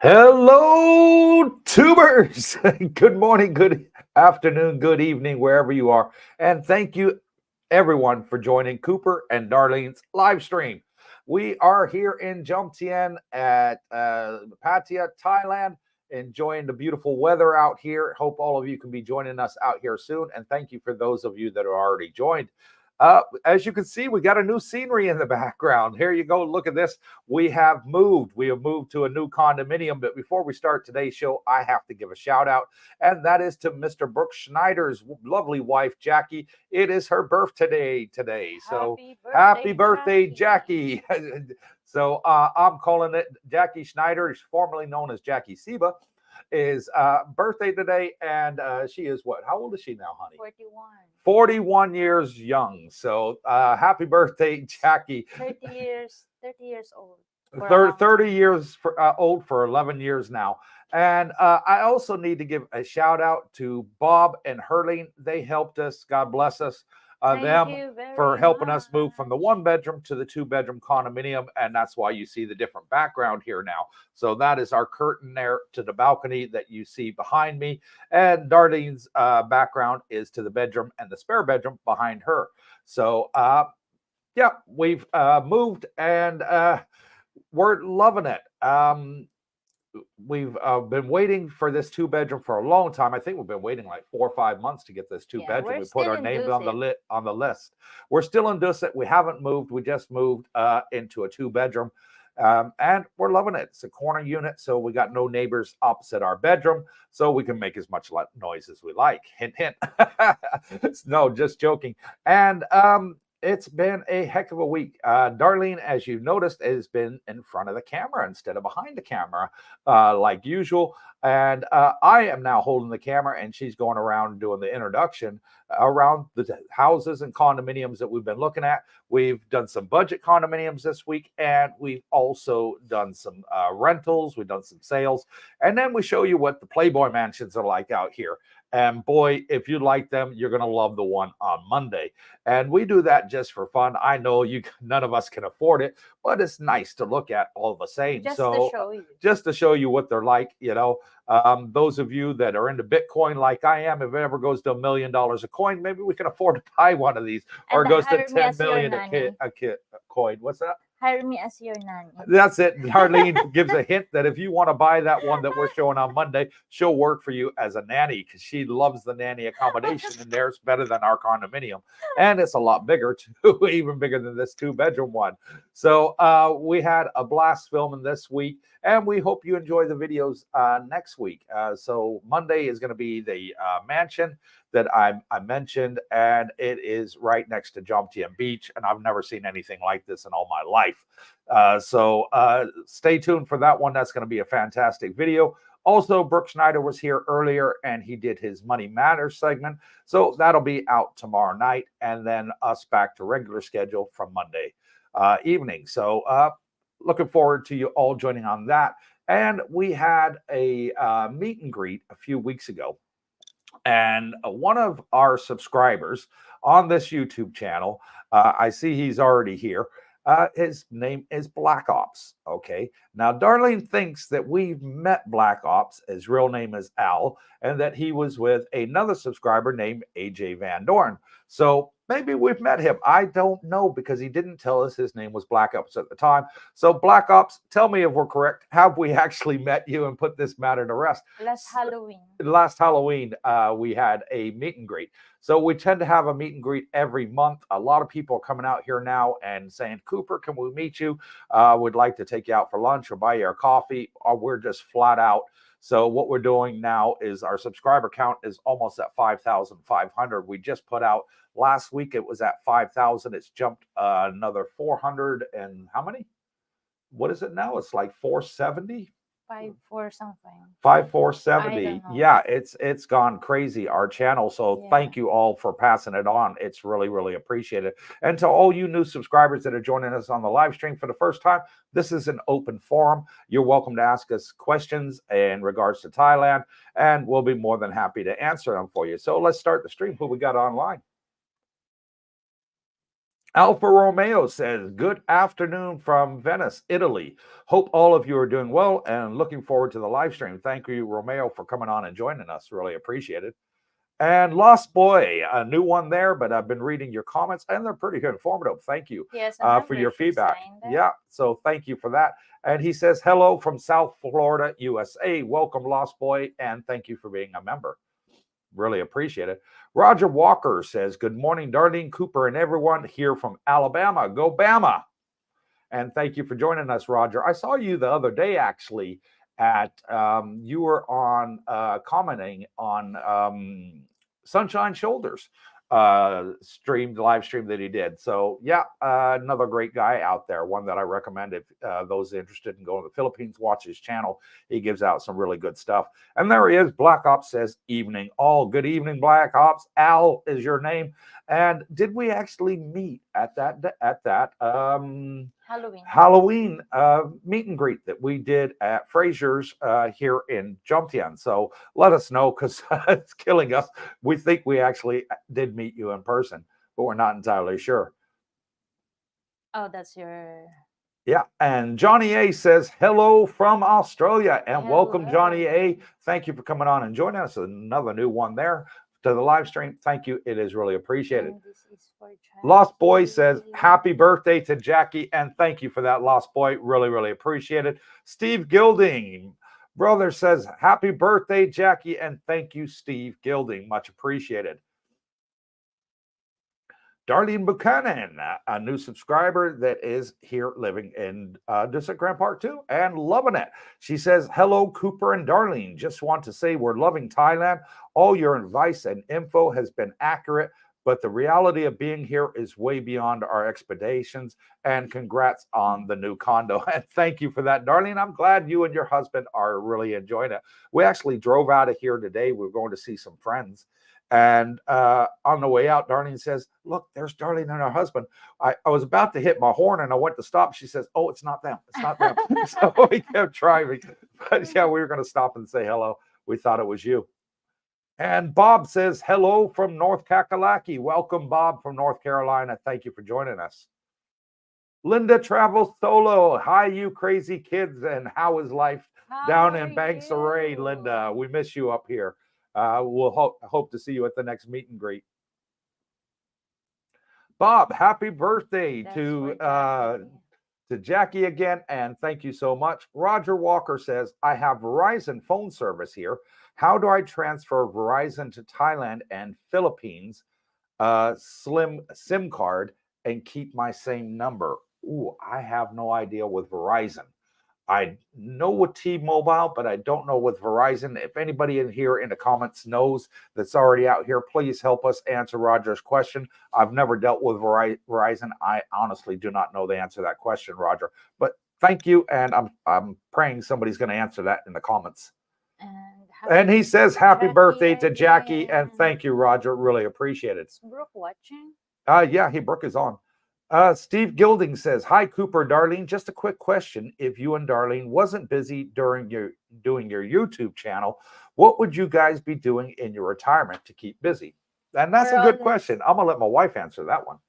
Hello, tubers. Good morning, good afternoon, good evening, wherever you are. And thank you, everyone, for joining Cooper and Darlene's live stream. We are here in Jomtien at Pattaya, Thailand, enjoying the beautiful weather out here. Hope all of you can be joining us out here soon. And thank you for those of you that are already joined. As you can see, we got a new scenery in the background. Here you go. Look at this. We have moved. We have moved to a new condominium. But before we start today's show, I have to give a shout out, and that is to Mr. Brooke Schneider's lovely wife, Jackie. It is her birthday today. So happy birthday, Jackie. So I'm calling it Jackie Schneider, is formerly known as Jackie Seba, is birthday today. And she is what? How old is she now, honey? 41. 41 years young. So happy birthday, Jackie. 30 years old. 30 years old for 11 years now. And I also need to give a shout out to Bob and Herling. They helped us. God bless us. Them for helping us move from the 1-bedroom to the 2-bedroom condominium. And that's why you see the different background here now. So that is our curtain there to the balcony that you see behind me. And Darlene's background is to the bedroom and the spare bedroom behind her. So, yeah, we've moved and we're loving it. We've been waiting for this 2-bedroom for a long time. I think we've been waiting like 4 or 5 months to get this 2-bedroom. We put our name on the list. We're still in Dusit. We haven't moved. We just moved into a 2-bedroom, and we're loving it. It's a corner unit, so we got no neighbors opposite our bedroom, so we can make as much noise as we like. Hint, hint. No, just joking. And it's been a heck of a week. Darlene, as you noticed, has been in front of the camera instead of behind the camera, like usual. And I am now holding the camera, and she's going around doing the introduction around the houses and condominiums that we've been looking at. We've done some budget condominiums this week, and we've also done some rentals. We've done some sales. And then we show you what the Playboy mansions are like out here. And boy, if you like them, you're going to love the one on Monday. And we do that just for fun. I know none of us can afford it, but it's nice to look at all the same. Just to show you what they're like, those of you that are into Bitcoin like I am, if it ever goes to $1 million a coin, maybe we can afford to buy one of these, or it goes to 10 million a coin. What's that? Hire me as your nanny. That's it. Darlene gives a hint that if you want to buy that one that we're showing on Monday, she'll work for you as a nanny, because she loves the nanny accommodation in there. It's better than our condominium. And it's a lot bigger too, even bigger than this 2-bedroom one. So we had a blast filming this week, and we hope you enjoy the videos next week. So Monday is going to be the mansion that I mentioned, and it is right next to Jomtien Beach, and I've never seen anything like this in all my life. So stay tuned for that one. That's going to be a fantastic video. Also, Brooke Schneider was here earlier, and he did his Money Matters segment. So that'll be out tomorrow night, and then us back to regular schedule from Monday evening. So looking forward to you all joining on that. And we had a meet and greet a few weeks ago. And one of our subscribers on this YouTube channel, I see he's already here. His name is Black Ops. Okay. Now, Darlene thinks that we've met Black Ops. His real name is Al, and that he was with another subscriber named AJ Van Dorn. So maybe we've met him. I don't know, because he didn't tell us his name was Black Ops at the time. So Black Ops, tell me if we're correct. Have we actually met you and put this matter to rest? Last Halloween, we had a meet and greet. So we tend to have a meet and greet every month. A lot of people are coming out here now and saying, Cooper, can we meet you? We'd like to take you out for lunch or buy you a coffee, or we're just flat out. So what we're doing now is our subscriber count is almost at 5,500. We just put out last week, it was at 5,000. It's jumped another 400 and how many? What is it now? It's like 470. 5,4 something. 5,470. Yeah, it's gone crazy, our channel. So thank you all for passing it on. It's really, really appreciated. And to all you new subscribers that are joining us on the live stream for the first time, this is an open forum. You're welcome to ask us questions in regards to Thailand, and we'll be more than happy to answer them for you. So let's start the stream. Who we got online? Alfa Romeo says, good afternoon from Venice, Italy. Hope all of you are doing well and looking forward to the live stream. Thank you, Romeo, for coming on and joining us. Really appreciate it. And Lost Boy, a new one there, but I've been reading your comments and they're pretty informative. Thank you for your feedback. Yeah, so thank you for that. And he says, hello from South Florida, USA. Welcome, Lost Boy, and thank you for being a member. Really appreciate it. Roger Walker says, good morning, Darlene, Cooper, and everyone here from Alabama. Go Bama. And thank you for joining us, Roger. I saw you the other day, actually, at you were on commenting on Sunshine Shoulders live stream that he did. So yeah, another great guy out there, one that I recommend if those interested in going to the Philippines, watch his channel. He gives out some really good stuff. And there he is. Black Ops says evening. All good evening, Black Ops. Al is your name. And did we actually meet at that Halloween meet and greet that we did at Fraser's here in Jomtien? So let us know, because it's killing us. We think we actually did meet you in person, but we're not entirely sure. Oh, that's your... Yeah, and Johnny A says, hello from Australia, and welcome, Johnny A. Thank you for coming on and joining us. Another new one there to the live stream. Thank you. It is really appreciated. Lost Boy says, happy birthday to Jackie, and thank you for that, Lost Boy. Really, really appreciate it. Steve Gilding, brother, says, happy birthday, Jackie, and thank you, Steve Gilding. Much appreciated. Darlene Buchanan, a new subscriber that is here living in District Grand Park too, and loving it. She says, hello, Cooper and Darlene. Just want to say we're loving Thailand. All your advice and info has been accurate, but the reality of being here is way beyond our expectations. And congrats on the new condo. And thank you for that, Darlene. I'm glad you and your husband are really enjoying it. We actually drove out of here today. We're going to see some friends. And on the way out, Darlene says, look, there's Darlene and her husband. I was about to hit my horn and I went to stop. She says, oh, it's not them. It's not them. So we kept driving. But yeah, we were going to stop and say hello. We thought it was you. And Bob says, hello from North Kakalaki. Welcome, Bob, from North Carolina. Thank you for joining us. Linda travels solo. Hi, you crazy kids. And how is life down in Banks Array, Linda? We miss you up here. We'll hope to see you at the next meet and greet. Bob, happy birthday to Jackie again, and thank you so much. Roger Walker says, I have Verizon phone service here. How do I transfer Verizon to Thailand and Philippines SIM card and keep my same number? Ooh, I have no idea with Verizon. I know with T-Mobile, but I don't know with Verizon. If anybody in here in the comments knows that's already out here, please help us answer Roger's question. I've never dealt with Verizon. I honestly do not know the answer to that question, Roger. But thank you, and I'm praying somebody's going to answer that in the comments. And he says, happy birthday to Jackie, and thank you, Roger. Really appreciate it. Is Brooke watching? Yeah, Brooke is on. Steve Gilding says, hi, Cooper, Darlene. Just a quick question. If you and Darlene wasn't busy doing your YouTube channel, what would you guys be doing in your retirement to keep busy? And that's a good question. I'm going to let my wife answer that one.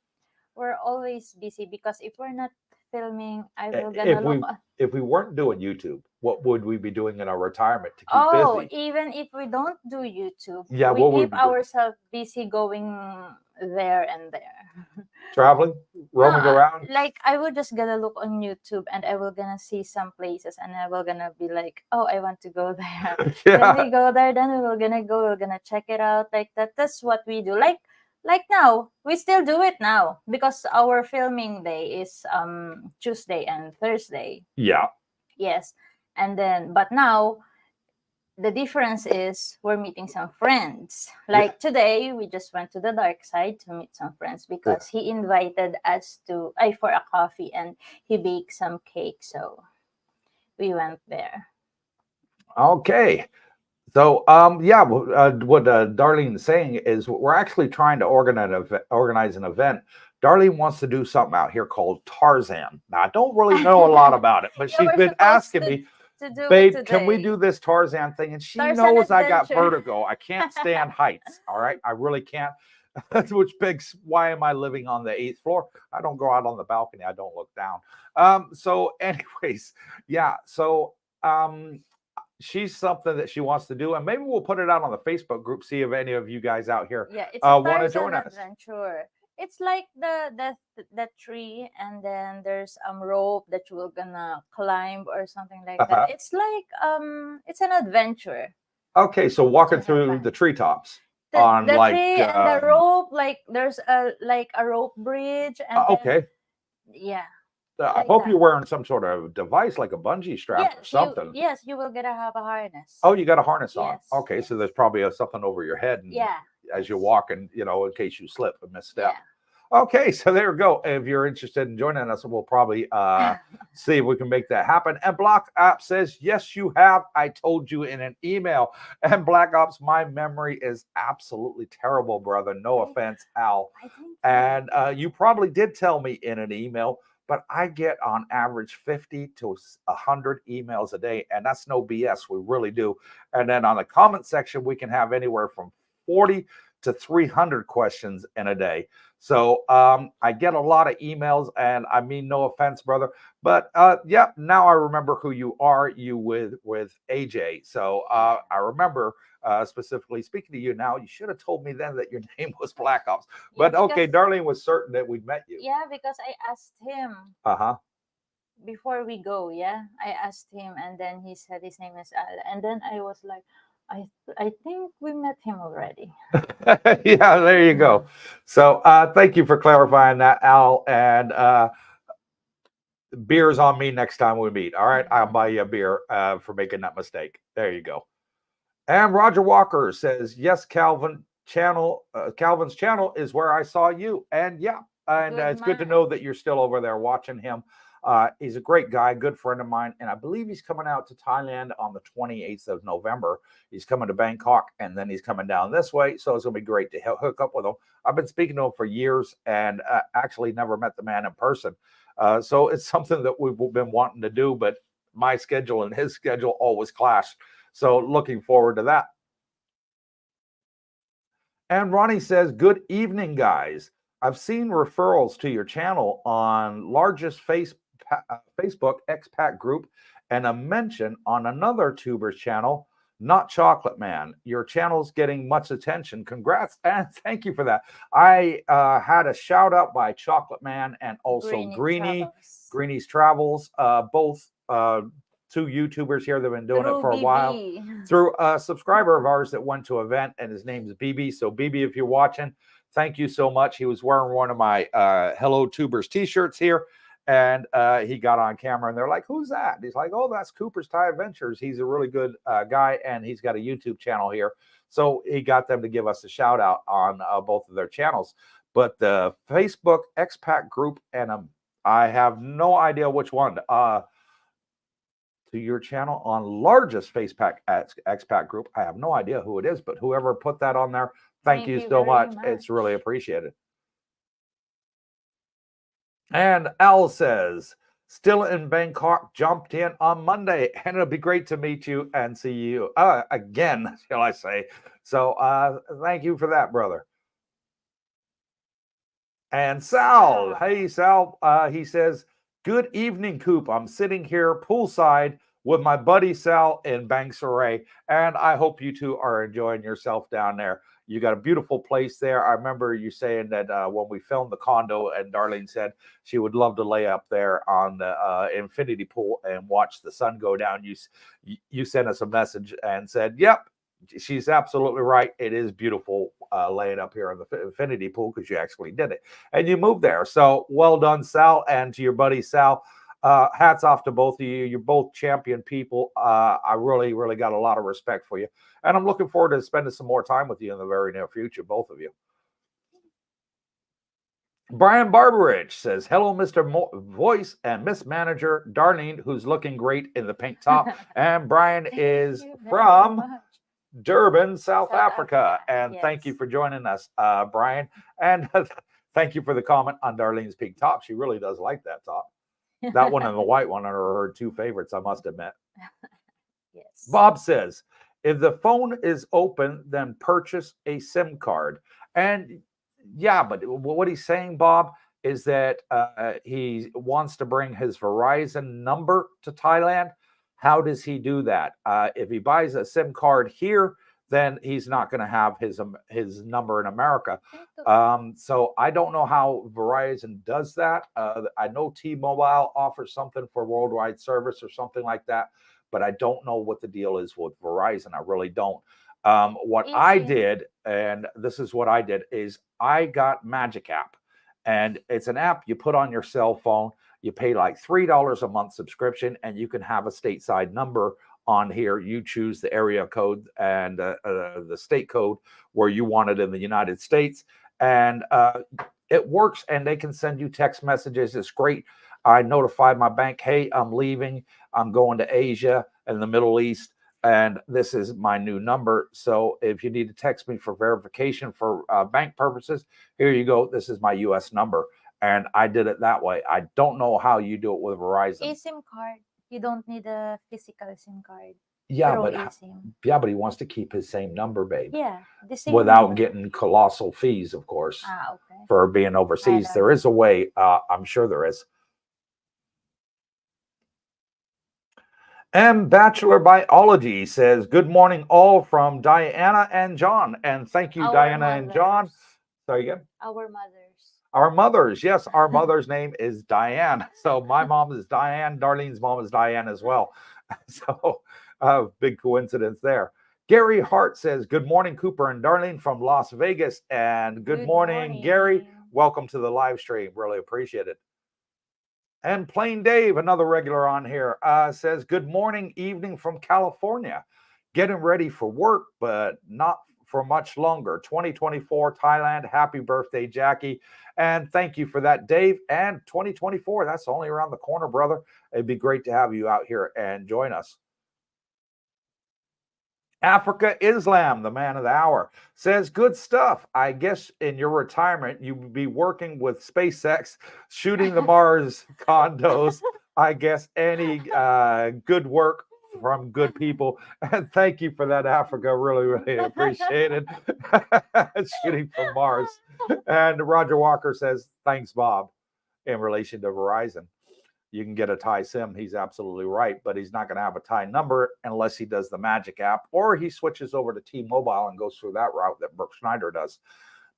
We're always busy because if we're not filming, if we weren't doing YouTube, what would we be doing in our retirement to keep busy? Even if we don't do YouTube, yeah, we keep ourselves busy going there and there. Traveling, roaming around. Like I would just gonna look on YouTube and I will gonna see some places and I will gonna be like, oh, I want to go there. Yeah. When we go there, then we're gonna check it out like that. That's what we do. Like now, we still do it now because our filming day is Tuesday and Thursday. Yeah. Yes. And then, but now, the difference is we're meeting some friends. Like today, we just went to the dark side to meet some friends because he invited us for a coffee and he baked some cake. So we went there. Okay. So, what Darlene is saying is we're actually trying to organize an event. Darlene wants to do something out here called Tarzan. Now, I don't really know a lot about it, but she's been asking me, babe, can we do this Tarzan thing? And she knows I got vertigo. I can't stand heights. All right. I really can't. Which begs, why am I living on the 8th floor? I don't go out on the balcony. I don't look down. So, anyways, yeah. So, she's something that she wants to do, and maybe we'll put it out on the Facebook group. See if any of you guys out here Yeah, it's a want to Tarzan join us. adventure. It's like the tree, and then there's rope that you were gonna climb or something like Uh-huh. that. It's like it's an adventure. Okay, so walking have through fun. the treetops The, on the like tree and the rope, like there's a rope bridge, and then, okay. yeah, I like hope that. you're wearing some sort of device like a bungee strap or Yes, something. you will get to have a harness. Oh, you got a harness on. Yes, Okay, so yes. there's probably something over your head, and Yeah. as you're yes. walking, in case you slip and misstep. Yeah. Okay, so there we go. If you're interested in joining us, we'll probably see if we can make that happen. And Black Ops says, yes, you have. I told you in an email. And Black Ops, my memory is absolutely terrible, brother. No offense, Al. I think. And you probably did tell me in an email, but I get on average 50 to 100 emails a day. And that's no BS. We really do. And then on the comment section, we can have anywhere from 40 to 300 questions in a day. So I get a lot of emails, and I mean no offense, brother, but yeah, now I remember who you are. You with AJ. So I remember specifically speaking to you. Now you should have told me then that your name was Black Ops. But Yeah, okay, because- Darlene was certain that we'd met you. Yeah, because I asked him before we go. Yeah, I asked him, and then he said his name is Al, and then I was like, I think we met him already. Yeah, there you go. So thank you for clarifying that, Al. And beer's on me next time we meet. All right, I'll buy you a beer for making that mistake. There you go. And Roger Walker says, yes, Calvin's channel is where I saw you. And yeah, and it's good to know that you're still over there watching him. He's a great guy, good friend of mine, and I believe he's coming out to Thailand on the 28th of November. He's coming to Bangkok, and then he's coming down this way, so it's going to be great to hook up with him. I've been speaking to him for years and actually never met the man in person. So it's something that we've been wanting to do, but my schedule and his schedule always clashed. So looking forward to that. And Ronnie says, good evening, guys. I've seen referrals to your channel on largest Facebook expat group and a mention on another tuber's channel, Not Chocolate Man. Your channel's getting much attention. Congrats and thank you for that. I had a shout out by Chocolate Man and also Greenie's Travels, both two YouTubers here that have been doing it for a while. Through a subscriber of ours that went to an event, and his name is BB. So BB, if you're watching, thank you so much. He was wearing one of my Hello Tubers t-shirts here, and he got on camera, and they're like, who's that? And he's like, oh, that's Cooper's Thai Adventures. He's a really good guy, and he's got a YouTube channel here. So he got them to give us a shout out on both of their channels. But the Facebook expat group, and I have no idea which one, to your channel on largest Facebook expat group. I have no idea who it is, but whoever put that on there, thank you so much. It's really appreciated. And Al says, still in Bangkok, jumped in on Monday, and it'll be great to meet you and see you again, shall I say. So thank you for that, brother. And Sal, hey, Sal, he says, good evening, Coop. I'm sitting here poolside with my buddy Sal in Banksaray, and I hope you two are enjoying yourself down there. You got a beautiful place there. I remember you saying that when we filmed the condo, and Darlene said she would love to lay up there on the infinity pool and watch the sun go down. You sent us a message and said, yep, she's absolutely right. It is beautiful laying up here in the infinity pool because you actually did it and you moved there. So well done, Sal, and to your buddy Sal. Hats off to both of you. You're both champion people. I really, really got a lot of respect for you, and I'm looking forward to spending some more time with you in the very near future, both of you. Brian Barberich says, hello, Mr. Voice and Miss Manager Darlene, who's looking great in the pink top. And Brian is from Durban, South Africa. And yes, thank you for joining us, Brian. And thank you for the comment on Darlene's pink top. She really does like that top. That one and the white one are her two favorites, I must admit. Yes. Bob says, if the phone is open, then purchase a SIM card. And Yeah, but what he's saying, Bob, is that he wants to bring his Verizon number to Thailand. How does he do that? If he buys a SIM card here, then he's not going to have his number in America. So I don't know how Verizon does that. I know T-Mobile offers something for worldwide service or something like that, but I don't know what the deal is with Verizon. I really don't. What I did, and this is what I did, is I got Magic App, and it's an app you put on your cell phone. You pay like $3 a month subscription, and you can have a stateside number on here. You choose the area code and the state code where you want it in the United States, and it works. And they can send you text messages. It's great. I notified my bank, hey, I'm leaving. I'm going to Asia and the Middle East, and this is my new number. So if you need to text me for verification for bank purposes, here you go. This is my US number. And I did it that way. I don't know how you do it with Verizon. eSIM card. You don't need a physical SIM card. Yeah, Through but eSIM. he wants to keep his same number, babe. Yeah, the same Without number. getting colossal fees, of course, Okay. for being overseas. There is a way. I'm sure there is. And Bachelor Biology says, good morning all from Diana and John. And thank you, Our Diana and John. mothers. Sorry again? Our mothers. Our mothers. Yes, our mother's name is Diane. So my mom is Diane. Darlene's mom is Diane as well. So big coincidence there. Gary Hart says, good morning, Cooper and Darlene from Las Vegas. And good morning, Gary. Welcome to the live stream. Really appreciate it. And Plain Dave, another regular on here, says, good morning, evening from California. Getting ready for work, but not for much longer. 2024 Thailand. Happy birthday, Jackie. And thank you for that, Dave. And 2024, that's only around the corner, brother. It'd be great to have you out here and join us. Africa Islam, the man of the hour, says, good stuff. I guess in your retirement, you would be working with SpaceX, shooting the Mars condos. I guess any good work from good people. And thank you for that, Africa. Really, really appreciate it. Shooting from Mars. And Roger Walker says, thanks, Bob, in relation to Verizon. You can get a Thai SIM. He's absolutely right, but he's not going to have a Thai number unless he does the Magic app or he switches over to T-Mobile and goes through that route that Brooke Schneider does.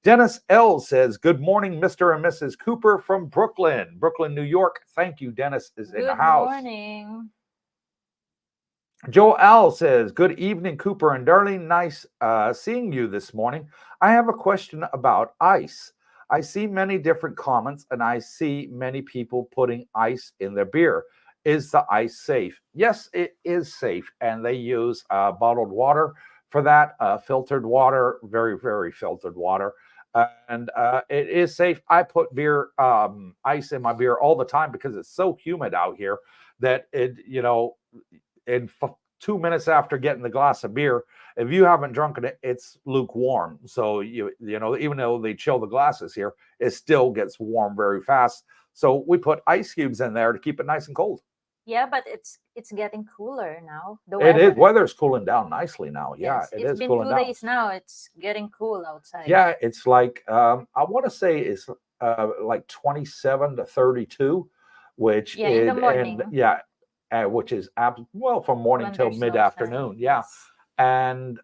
Dennis L says, good morning, Mr. and Mrs. Cooper from Brooklyn, New York. Thank you. Dennis is in the house. Good morning. Joe L says, good evening, Cooper and Darlene. Nice seeing you this morning. I have a question about ice. I see many different comments and I see many people putting ice in their beer. Is the ice safe? Yes, it is safe. And they use bottled water for that, filtered water, very, very filtered water. And it is safe. I put beer, ice in my beer all the time because it's so humid out here that it, you know, in 2 minutes after getting the glass of beer, if you haven't drunken it, it's lukewarm. So you know, even though they chill the glasses here, it still gets warm very fast. So we put ice cubes in there to keep it nice and cold. Yeah, but it's getting cooler now. It is. Weather's cooling down nicely now. Yeah, yes, it is been cooling 2 down. days now. It's getting cool outside. Yeah, it's like I want to say it's like 27 to 32, which yeah, is in the morning. Which is well from morning till mid-afternoon. Yeah. And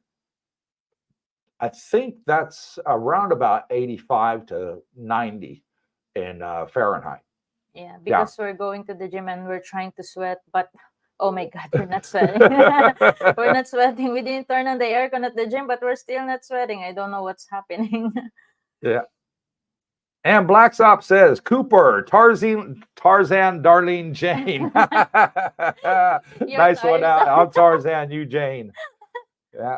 I think that's around about 85 to 90 in Fahrenheit. Yeah, because we're going to the gym and we're trying to sweat, but oh my God, we're not sweating. We're not sweating. We didn't turn on the aircon at the gym, but we're still not sweating. I don't know what's happening. Yeah. And Blacksop says, Cooper, Tarzan, Darlene, Jane. Nice one out. I'm Tarzan, you Jane. Yeah.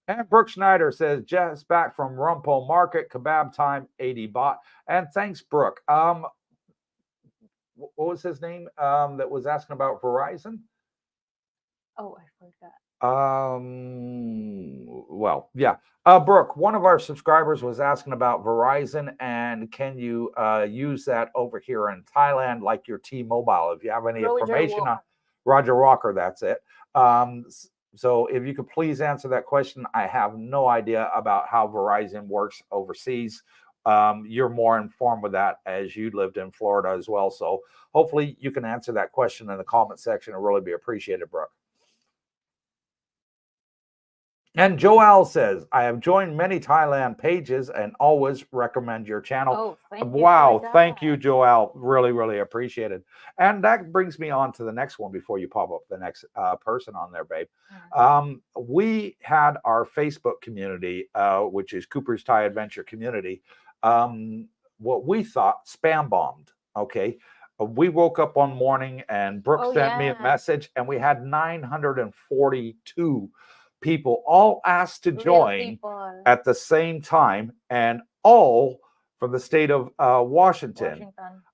And Brooke Schneider says, just back from Rumpole Market, kebab time, 80 baht. And thanks, Brooke. What was his name that was asking about Verizon? Oh, I forgot. Well, yeah. Brooke, one of our subscribers was asking about Verizon and can you use that over here in Thailand like your T-Mobile? If you have any information on Roger Walker, that's it. So if you could please answer that question. I have no idea about how Verizon works overseas. you're more informed with that as you lived in Florida as well. So hopefully you can answer that question in the comment section. It'll really be appreciated, Brooke. And Joel says, I have joined many Thailand pages and always recommend your channel. Oh, thank you. Wow, for thank that. you, Joel. Really, really appreciate it. And that brings me on to the next one before you pop up the next person on there, babe. We had our Facebook community, which is Cooper's Thai Adventure Community, what we thought spam bombed. Okay. We woke up one morning and Brooke sent me a message, and we had 942 people all asked to join at the same time, and all from the state of Washington.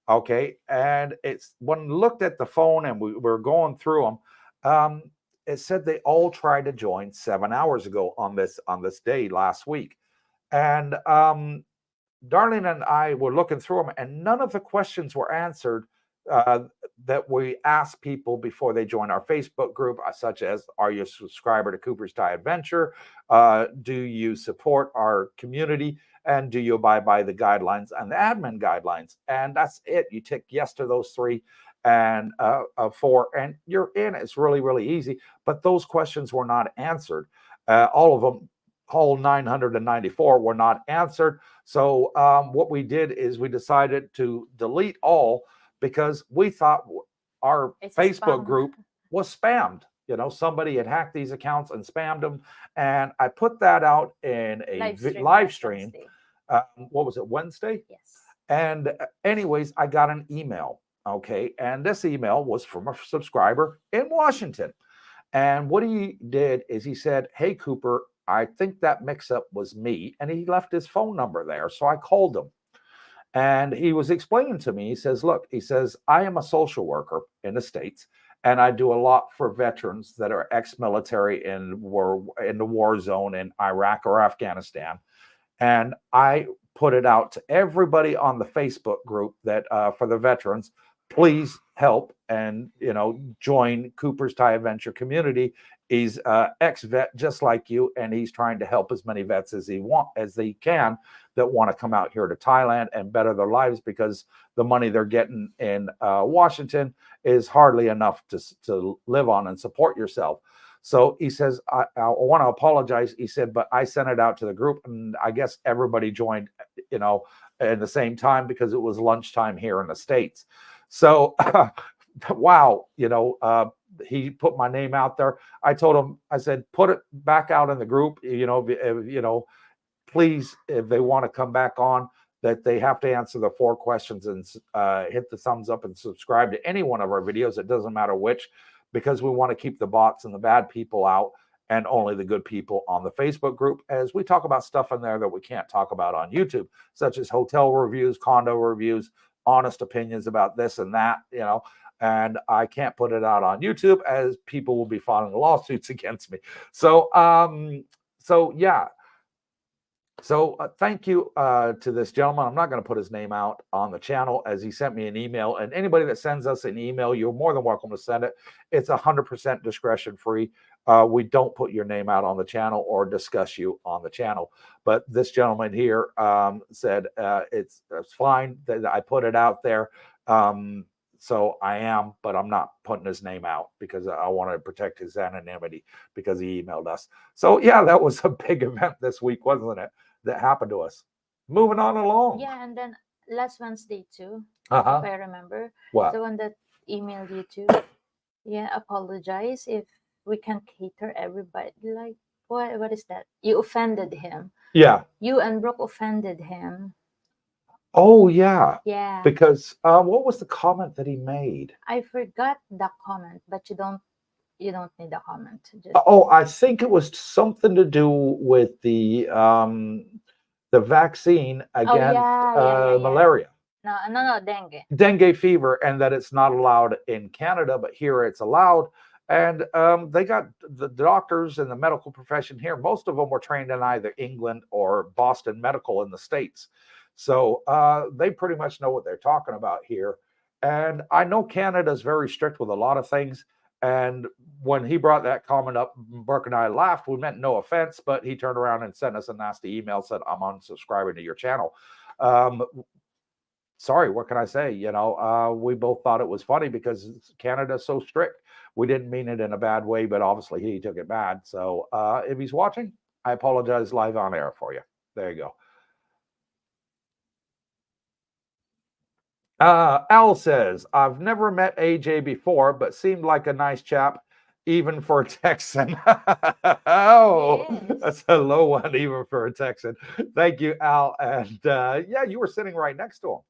Okay. And it's when we looked at the phone and we were going through them, it said they all tried to join 7 hours ago on this day last week. And Darlene and I were looking through them, and none of the questions were answered that we asked people before they join our Facebook group, such as, are you a subscriber to Cooper's Thai Adventure? Do you support our community? And do you abide by the guidelines and the admin guidelines? And that's it. You tick yes to those three and 4, and you're in. It's really, really easy. But those questions were not answered. All of them, whole 994 were not answered. So what we did is we decided to delete all, because we thought our Facebook group was spammed. You know, somebody had hacked these accounts and spammed them. And I put that out in a live stream. What was it, Wednesday? Yes. And anyways, I got an email. Okay. And this email was from a subscriber in Washington. And what he did is he said, hey, Cooper, I think that mix-up was me. And he left his phone number there. So I called him. And he was explaining to me, he says, look, he says, I am a social worker in the States, and I do a lot for veterans that are ex-military and were in the war zone in Iraq or Afghanistan. And I put it out to everybody on the Facebook group that for the veterans, please help and, you know, join Cooper's Thai Adventure Community. He's ex-vet just like you, and he's trying to help as many vets as they can that want to come out here to Thailand and better their lives, because the money they're getting in Washington is hardly enough to live on and support yourself. So he says, I want to apologize. He said, but I sent it out to the group, and I guess everybody joined, you know, at the same time, because it was lunchtime here in the States. So, wow, you know, he put my name out there. I told him, I said, put it back out in the group, you know, please, if they want to come back on, that they have to answer the 4 questions and hit the thumbs up and subscribe to any one of our videos. It doesn't matter which, because we want to keep the bots and the bad people out and only the good people on the Facebook group, as we talk about stuff in there that we can't talk about on YouTube, such as hotel reviews, condo reviews, honest opinions about this and that, you know. And I can't put it out on YouTube, as people will be filing lawsuits against me. So, yeah. So thank you to this gentleman. I'm not going to put his name out on the channel, as he sent me an email. And anybody that sends us an email, you're more than welcome to send it. It's 100% discretion free. We don't put your name out on the channel or discuss you on the channel. But this gentleman here said it's fine that I put it out there. So I am, but I'm not putting his name out, because I want to protect his anonymity, because he emailed us. So yeah, that was a big event this week, wasn't it? That happened to us. Moving on along. Yeah, and then last Wednesday too, if I remember. What? The one that emailed you too. Yeah, apologize if we can't cater everybody. Like, what is that? You offended him. Yeah. You and Brooke offended him. Oh yeah. Yeah. Because what was the comment that he made? I forgot the comment, but you don't need the comment. Oh, I think it was something to do with the vaccine against malaria. No, dengue. Dengue fever, and that it's not allowed in Canada, but here it's allowed. And they got the doctors and the medical profession here. Most of them were trained in either England or Boston Medical in the States. So they pretty much know what they're talking about here. And I know Canada is very strict with a lot of things. And when he brought that comment up, Brooke and I laughed. We meant no offense, but he turned around and sent us a nasty email, said, I'm unsubscribing to your channel. Sorry, what can I say? We both thought it was funny because Canada's so strict. We didn't mean it in a bad way, but obviously he took it bad. So if he's watching, I apologize live on air for you. There you go. Al says, I've never met AJ before, but seemed like a nice chap, even for a Texan. Oh, Yes. that's a low one, even for a Texan. Thank you, Al. And yeah, you were sitting right next to him.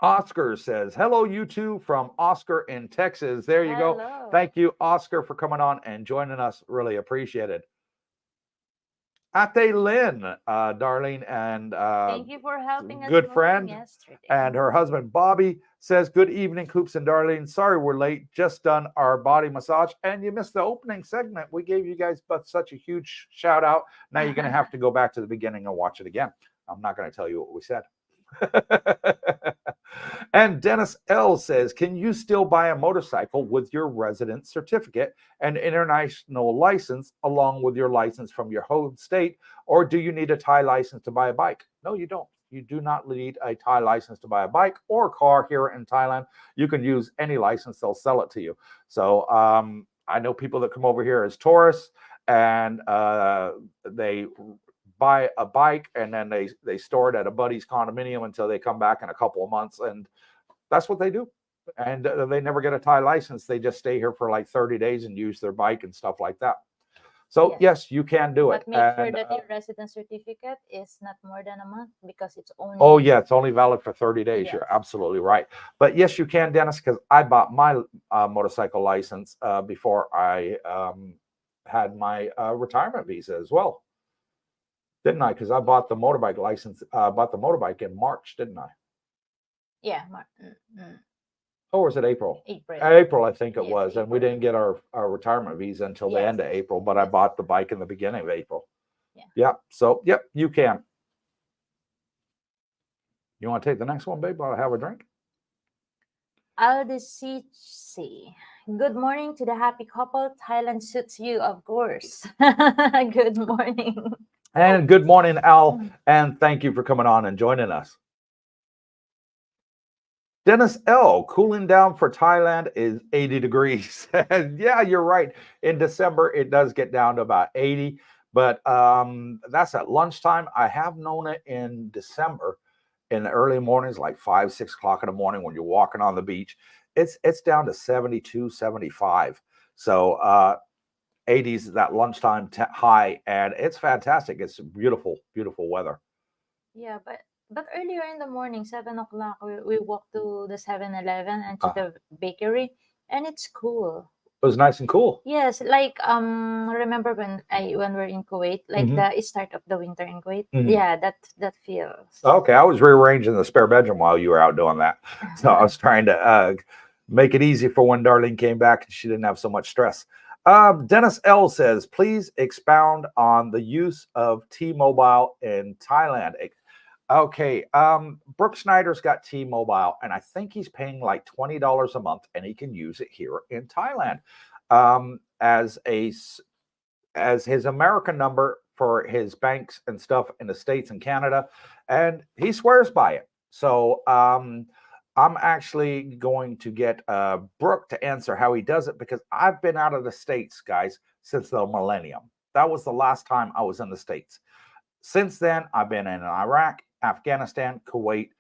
Oscar says, hello, you two, from Oscar in Texas. There you go. Hello. Thank you, Oscar, for coming on and joining us. Really appreciate it. Ate Lynn, Darlene, and Thank you for helping us good move friend, yesterday. and her husband Bobby says, good evening, Coops and Darlene. Sorry we're late. Just done our body massage, and you missed the opening segment. We gave you guys but such a huge shout out. Now you're going to have to go back to the beginning and watch it again. I'm not going to tell you what we said. And Dennis L says, can you still buy a motorcycle with your resident certificate and international license along with your license from your home state, or do you need a Thai license to buy a bike? No, you don't. You do not need a Thai license to buy a bike or car here in Thailand. You can use any license. They'll sell it to you. So I know people that come over here as tourists, and they buy a bike and then they store it at a buddy's condominium until they come back in a couple of months, and that's what they do. And they never get a Thai license. They just stay here for like 30 days and use their bike and stuff like that. So yes, you can do it. But make sure that your resident certificate is not more than a month, because it's only... Oh yeah, it's only valid for 30 days. Yes. You're absolutely right. But yes, you can, Dennis, because I bought my motorcycle license before I had my retirement visa as well. Didn't I? Because I bought the motorbike license, bought the motorbike in March, didn't I? Yeah. Or was it April? April, I think it was. April. And we didn't get our retirement visa until the end of April, but I bought the bike in the beginning of April. Yeah. So, yep, you can. You want to take the next one, babe, while I have a drink? Aldisici. Good morning to the happy couple. Thailand suits you, of course. Good morning. And good morning, Al. And thank you for coming on and joining us. Dennis L, cooling down for Thailand is 80 degrees. Yeah, you're right. In December, it does get down to about 80, but that's at lunchtime. I have known it in December in the early mornings, like 5, 6 o'clock in the morning when you're walking on the beach. It's down to 72, 75. So 80s that lunchtime high, and it's fantastic. It's beautiful, beautiful weather. Yeah, but earlier in the morning, 7 o'clock, we walked to the 7-Eleven and to the bakery, and it's cool. It was nice and cool. Yes, like remember when we're in Kuwait, like the start of the winter in Kuwait. Yeah, that feels. Okay, I was rearranging the spare bedroom while you were out doing that, so I was trying to make it easy for when Darlene came back and she didn't have so much stress. Dennis L says, please expound on the use of T-Mobile in Thailand. Okay, Brooke Snyder's got T-Mobile, and I think he's paying like $20 a month, and he can use it here in Thailand as his American number for his banks and stuff in the States and Canada, and he swears by it. So I'm actually going to get Brooke to answer how he does it, because I've been out of the States, guys, since the millennium. That was the last time I was in the States. Since then, I've been in Iraq, Afghanistan, Kuwait,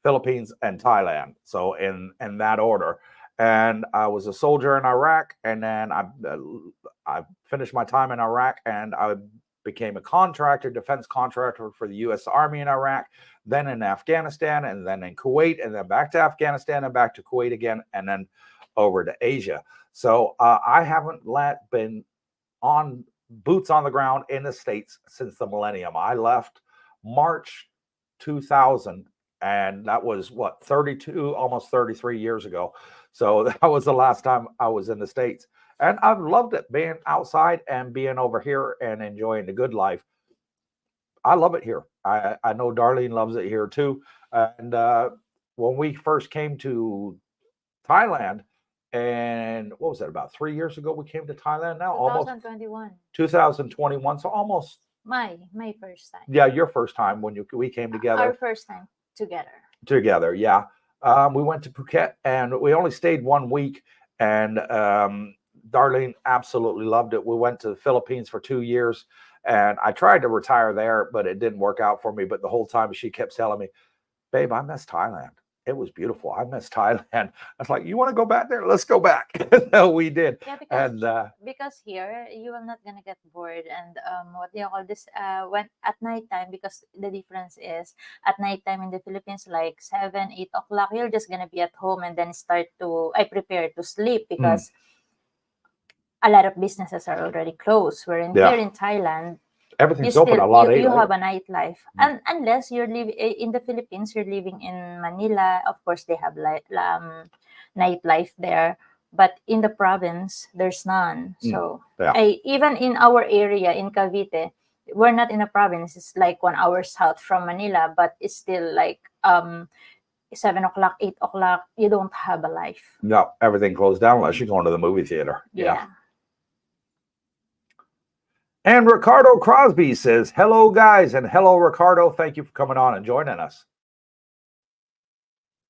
Philippines, and Thailand. So in that order. And I was a soldier in Iraq, and then I finished my time in Iraq, and I became a contractor, defense contractor for the U.S. Army in Iraq, then in Afghanistan, and then in Kuwait, and then back to Afghanistan, and back to Kuwait again, and then over to Asia. So I haven't been on boots on the ground in the States since the millennium. I left March 2000, and that was what, 32, almost 33 years ago. So that was the last time I was in the States. And I've loved it, being outside and being over here and enjoying the good life. I love it here. I know Darlene loves it here too. And when we first came to Thailand. And what was that, about 3 years ago we came to Thailand now? Almost 2021. 2021. So almost, My first time. yeah, your first time when we came together. Our first time together. Together, yeah. We went to Phuket and we only stayed 1 week. And Darlene absolutely loved it. We went to the Philippines for 2 years. And I tried to retire there, but it didn't work out for me. But the whole time she kept telling me, babe, I miss Thailand. It was beautiful. I miss Thailand. I was like, you want to go back there? Let's go back. No, we did. Yeah, because here you are not gonna get bored. And what do you call this? When at nighttime, because the difference is at nighttime in the Philippines, like 7, 8 o'clock, you're just gonna be at home and then I prepare to sleep because a lot of businesses are already closed. Wherein here in Thailand, everything's open a lot. You have a nightlife, and unless you're living in the Philippines, you're living in Manila. Of course, they have nightlife there, but in the province, there's none. So, even in our area in Cavite, we're not in a province. It's like 1 hour south from Manila, but it's still like 7 o'clock, 8 o'clock. You don't have a life. No, everything closed down unless you're going to the movie theater. Yeah. And Ricardo Crosby says, hello, guys. And hello, Ricardo. Thank you for coming on and joining us.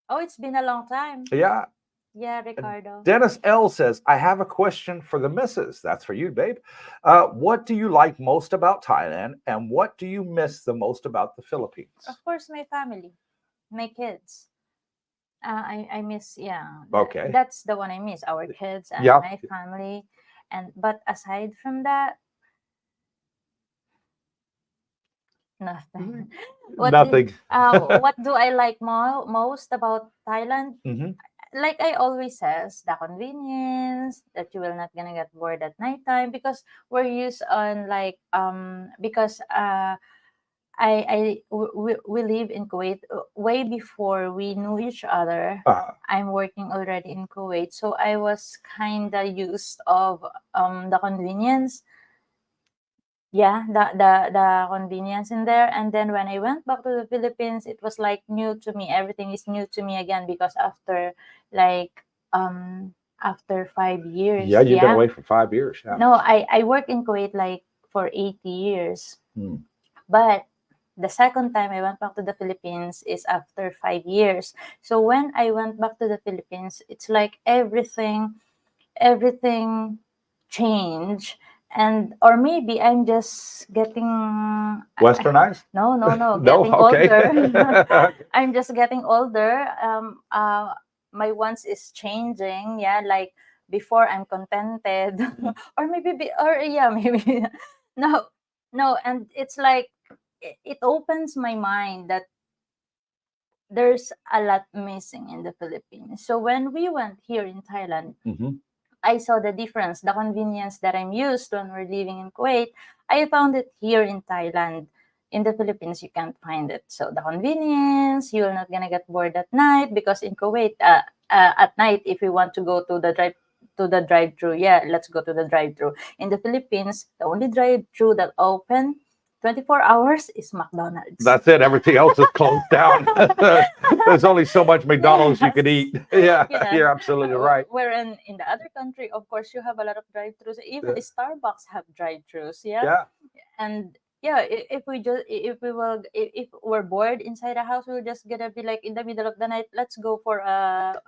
Oh, it's been a long time. Yeah. Yeah, Ricardo. Dennis L says, I have a question for the missus. That's for you, babe. What do you like most about Thailand? And what do you miss the most about the Philippines? Of course, my family, my kids. I miss, Okay. That's the one I miss, our kids and my family. But aside from that, nothing. Nothing. What do I like most about Thailand? Like I always says, the convenience, that you will not gonna get bored at nighttime because we're used on like because we live in Kuwait way before we knew each other. I'm working already in Kuwait, so I was kind of used of the convenience. Yeah, the convenience in there. And then when I went back to the Philippines, it was like new to me. Everything is new to me again because after 5 years. Yeah, you've been away for 5 years. Yeah. No, I worked in Kuwait like for 80 years. But the second time I went back to the Philippines is after 5 years. So when I went back to the Philippines, it's like everything changed. Or maybe I'm just getting westernized. No, No, getting okay. older. I'm just getting older. My wants is changing. Yeah, like before I'm contented, or maybe maybe no, and it's like it opens my mind that there's a lot missing in the Philippines. So when we went here in Thailand. I saw the difference, the convenience that I'm used when we're living in Kuwait. I found it here in Thailand. In the Philippines, you can't find it. So the convenience, you're not gonna get bored at night because in Kuwait, at night, if you want to go to the drive-through, let's go to the drive-through. In the Philippines, the only drive-through that open 24 hours is McDonald's. That's it. Everything else is closed down. There's only so much McDonald's you can eat. Yeah, you're absolutely right. Where in the other country, of course, you have a lot of drive-thrus. Even Starbucks have drive-thrus. Yeah. And if we're bored inside a house, we're just gonna be like in the middle of the night. Let's go for a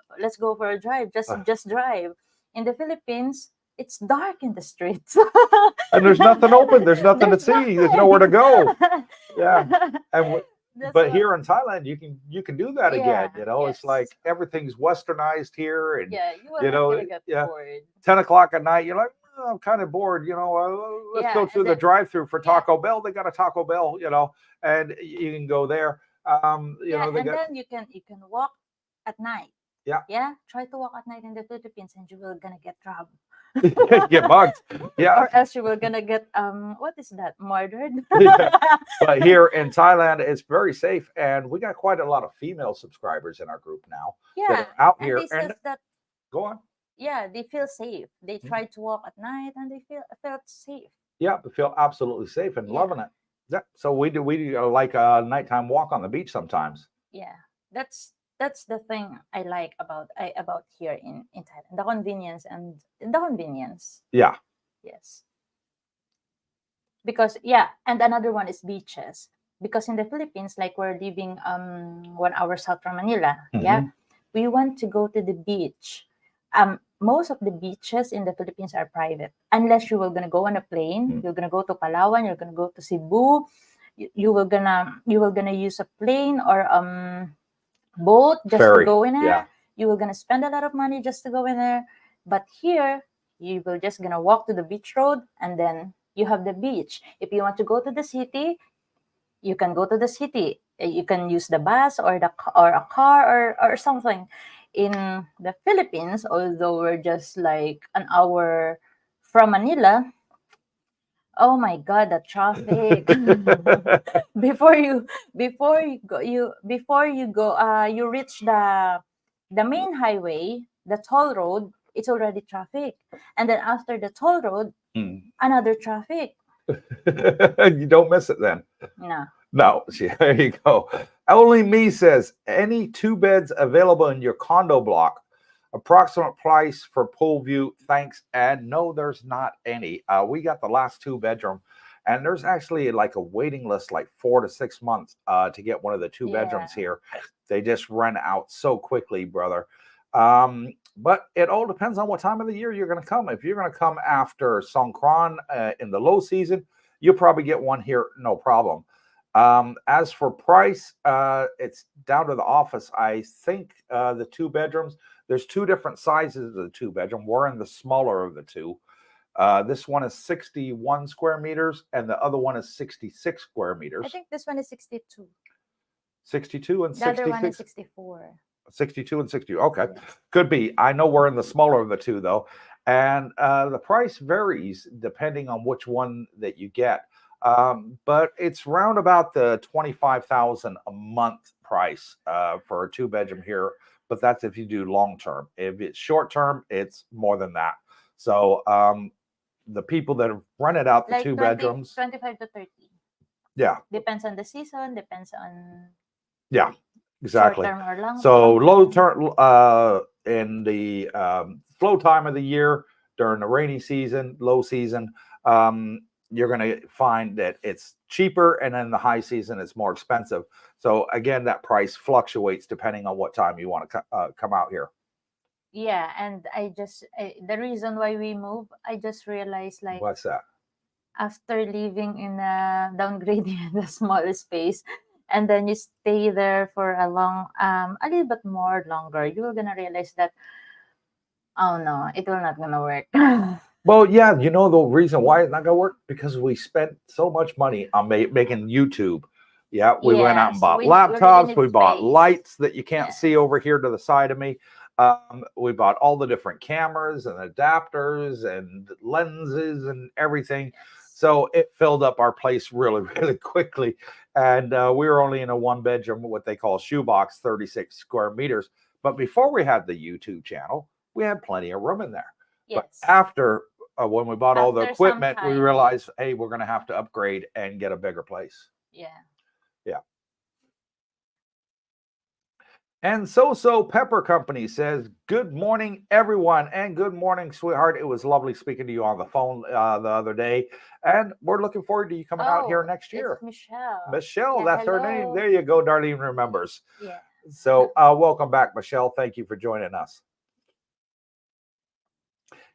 drive. Just drive. In the Philippines, it's dark in the streets. And there's nothing open. There's nothing to see. There's nowhere to go. Yeah. But here in Thailand, you can do that again. It's like everything's westernized here. And, you will get bored. 10 o'clock at night, you're like, I'm kind of bored. Let's go through the drive-through for Taco Bell. They got a Taco Bell, and you can go there. Then you can walk at night. Yeah. Try to walk at night in the Philippines, and you will gonna get trouble. Get bugged. Yeah. Or else you were gonna get what is that, murdered? But here in Thailand, it's very safe, and we got quite a lot of female subscribers in our group now. Yeah. Out here. And that, go on. Yeah, they feel safe. They try to walk at night, and they felt safe. Yeah, they feel absolutely safe and loving it. Yeah. So we do like a nighttime walk on the beach sometimes. Yeah, that's that's the thing I like about here in Thailand. The convenience. Yeah. Yes. Because yeah, and another one is beaches. Because in the Philippines, like we're living 1 hour south from Manila, yeah, we want to go to the beach. Most of the beaches in the Philippines are private, unless you were gonna go on a plane. You're gonna go to Palawan. You're gonna go to Cebu. You were gonna use a plane or boat just Ferry, to go in there. yeah. You were gonna spend a lot of money just to go in there. But here, you will just gonna walk to the beach road, and then you have the beach. If you want to go to the city, you can go to the city. You can use the bus or a car or something. In the Philippines, although we're just like an hour from Manila, oh my God, the traffic! You reach the main highway, the toll road. It's already traffic, and then after the toll road, another traffic. You don't miss it then. No. No, see, there you go. Only Me says, any 2 beds available in your condo block? Approximate price for pool view, thanks. And no, there's not any. We got the last 2-bedroom, and there's actually like a waiting list, like 4 to 6 months to get one of the 2-bedrooms here. They just run out so quickly, brother. But it all depends on what time of the year you're going to come. If you're going to come after Songkran in the low season, you'll probably get one here, no problem. As for price, it's down to the office. I think the 2 bedrooms, there's 2 different sizes of the 2-bedroom. We're in the smaller of the 2. This one is 61 square meters, and the other one is 66 square meters. I think this one is 62. 62 and 66? The other one is 64. 62 and 62. Okay, could be. I know we're in the smaller of the 2, though. And the price varies depending on which one that you get. But it's round about the $25,000 a month price for a 2-bedroom here. But that's if you do long term. If it's short term, it's more than that. So the people that have rented out the like 2 bedrooms, 25 to 30. Yeah, depends on the season. Depends on exactly. short term or long. So low term in the slow time of the year during the rainy season, low season. You're going to find that it's cheaper, and in the high season, it's more expensive. So again, that price fluctuates depending on what time you want to come out here. Yeah, and the reason why we move, I just realized, like, What's that? After living in downgrading in the small space, and then you stay there for a little bit more longer, you're gonna realize that, oh no, it will not gonna work. Well, yeah, you know the reason why it's not gonna work, because we spent so much money on making YouTube. Yeah, we went out and bought laptops. We bought lights that you can't see over here to the side of me. We bought all the different cameras and adapters and lenses and everything. So it filled up our place really, really quickly. And we were only in a 1-bedroom, what they call a shoebox, 36 square meters. But before we had the YouTube channel, we had plenty of room in there. But after when we bought all the equipment, we realized, hey, we're going to have to upgrade and get a bigger place. Yeah. And So Pepper Company says, good morning, everyone. And good morning, sweetheart. It was lovely speaking to you on the phone the other day. And we're looking forward to you coming out here next year. Michelle. Michelle, that's her name. There you go. Darlene remembers. Yeah. So welcome back, Michelle. Thank you for joining us.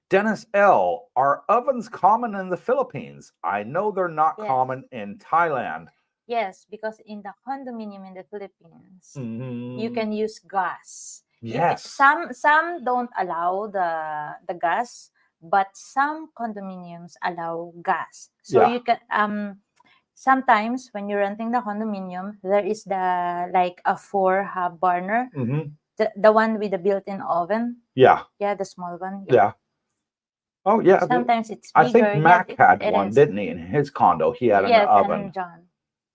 Dennis L., are ovens common in the Philippines? I know they're not common in Thailand. Yes, because in the condominium in the Philippines, you can use gas. Yes. Some don't allow the gas, but some condominiums allow gas. So you can sometimes when you're renting the condominium, there is like a 4-hub burner, the one with the built-in oven. Yeah, the small one. Yeah. Oh yeah. Sometimes it's bigger. I think Mac had one, didn't he? In his condo, he had an oven.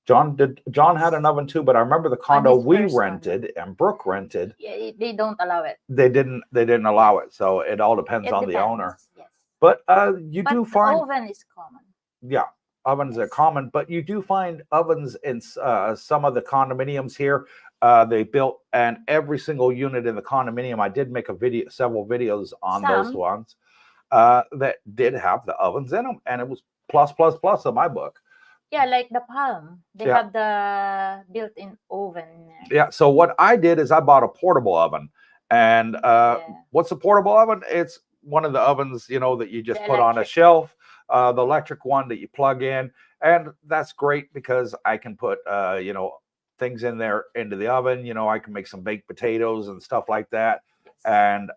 And John had an oven too, but I remember the condo we rented and Brooke rented. Yeah, they don't allow it. They didn't allow it, so it all depends on the owner. Yes. But you do find oven is common. Yeah, Ovens are Yes. common, but you do find ovens in some of the condominiums here. They built, and every single unit in the condominium, I did make several videos on those Some, ones that did have the ovens in them, and it was plus plus plus in my book. yeah, like the Palm, they Yeah. have the built-in oven. Yeah. So what I did is I bought a portable oven, and Yeah, what's a portable oven? It's one of the ovens, you know, that you just the put on a electric. shelf, the electric one that you plug in, and that's great because I can put, you know, things in there into the oven. You know, I can make some baked potatoes and stuff like that, Yes. and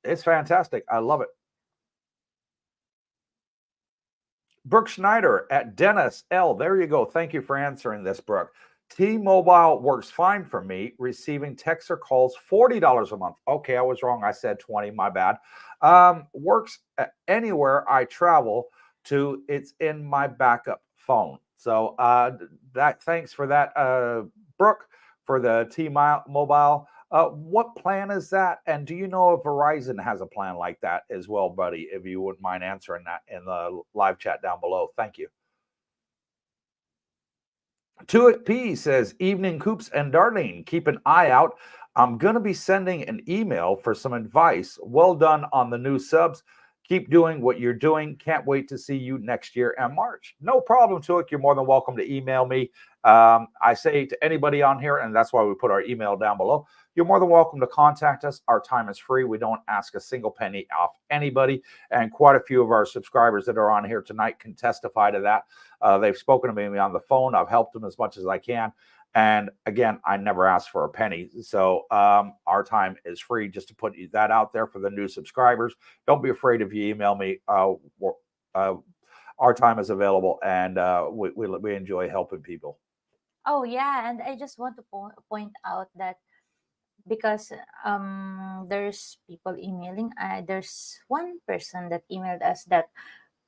it's fantastic. I love it. Brooke Schneider at Dennis L. There you go. Thank you for answering this, Brooke. T-Mobile works fine for me. Receiving texts or calls, $40 a month. Okay, I was wrong. I said 20. My bad. Works anywhere I travel to. It's in my backup phone. So that. Thanks for that, Brooke, for the T-Mobile. What plan is that? And do you know if Verizon has a plan like that as well, buddy? If you wouldn't mind answering that in the live chat down below. Thank you. Tuit P says, Evening Coops and Darlene, keep an eye out. I'm going to be sending an email for some advice. Well done on the new subs. Keep doing what you're doing. Can't wait to see you next year in March. No problem, Tuik. You're more than welcome to email me. I say to anybody on here, and that's why we put our email down below, you're more than welcome to contact us. Our time is free. We don't ask a single penny off anybody. And quite a few of our subscribers that are on here tonight can testify to that. They've spoken to me on the phone. I've helped them as much as I can. And again, I never ask for a penny. So our time is free, just to put that out there for the new subscribers. Don't be afraid if you email me. Our time is available, and we enjoy helping people. Oh yeah, and I just want to point out that because there's people emailing. There's one person that emailed us that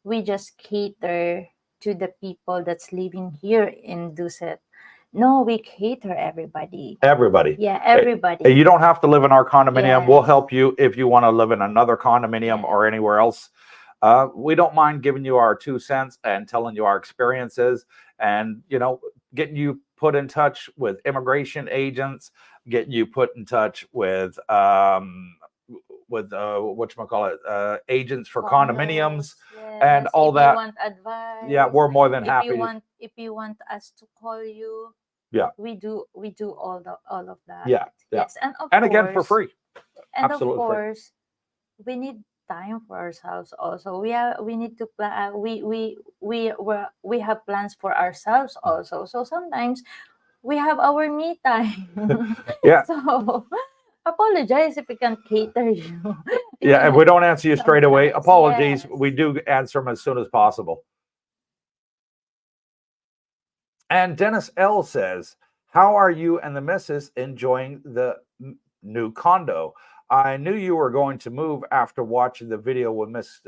we just cater to the people that's living here in Duset. No, we cater everybody. Everybody. Yeah, everybody. You don't have to live in our condominium. Yes. We'll help you if you want to live in another condominium Yeah. or anywhere else. We don't mind giving you our 2 cents and telling you our experiences, and you know, getting you put in touch with immigration agents, getting you put in touch with whatchamacallit, agents for condominiums, and Yes. all If that. you want advice. Yeah, we're more than If happy. if you want us to call you. Yeah. We do all of that. Yeah. Yes, and again, for free. And Absolutely of free. course, we need time for ourselves also. We need to plan. We have plans for ourselves also. So sometimes we have our me time. Yeah. So apologize if we can't cater you. Yeah, if we don't answer you straight away, Sometimes, apologies. yes. We do answer them as soon as possible. And Dennis L says, how are you and the missus enjoying the new condo? I knew you were going to move after watching the video with Miss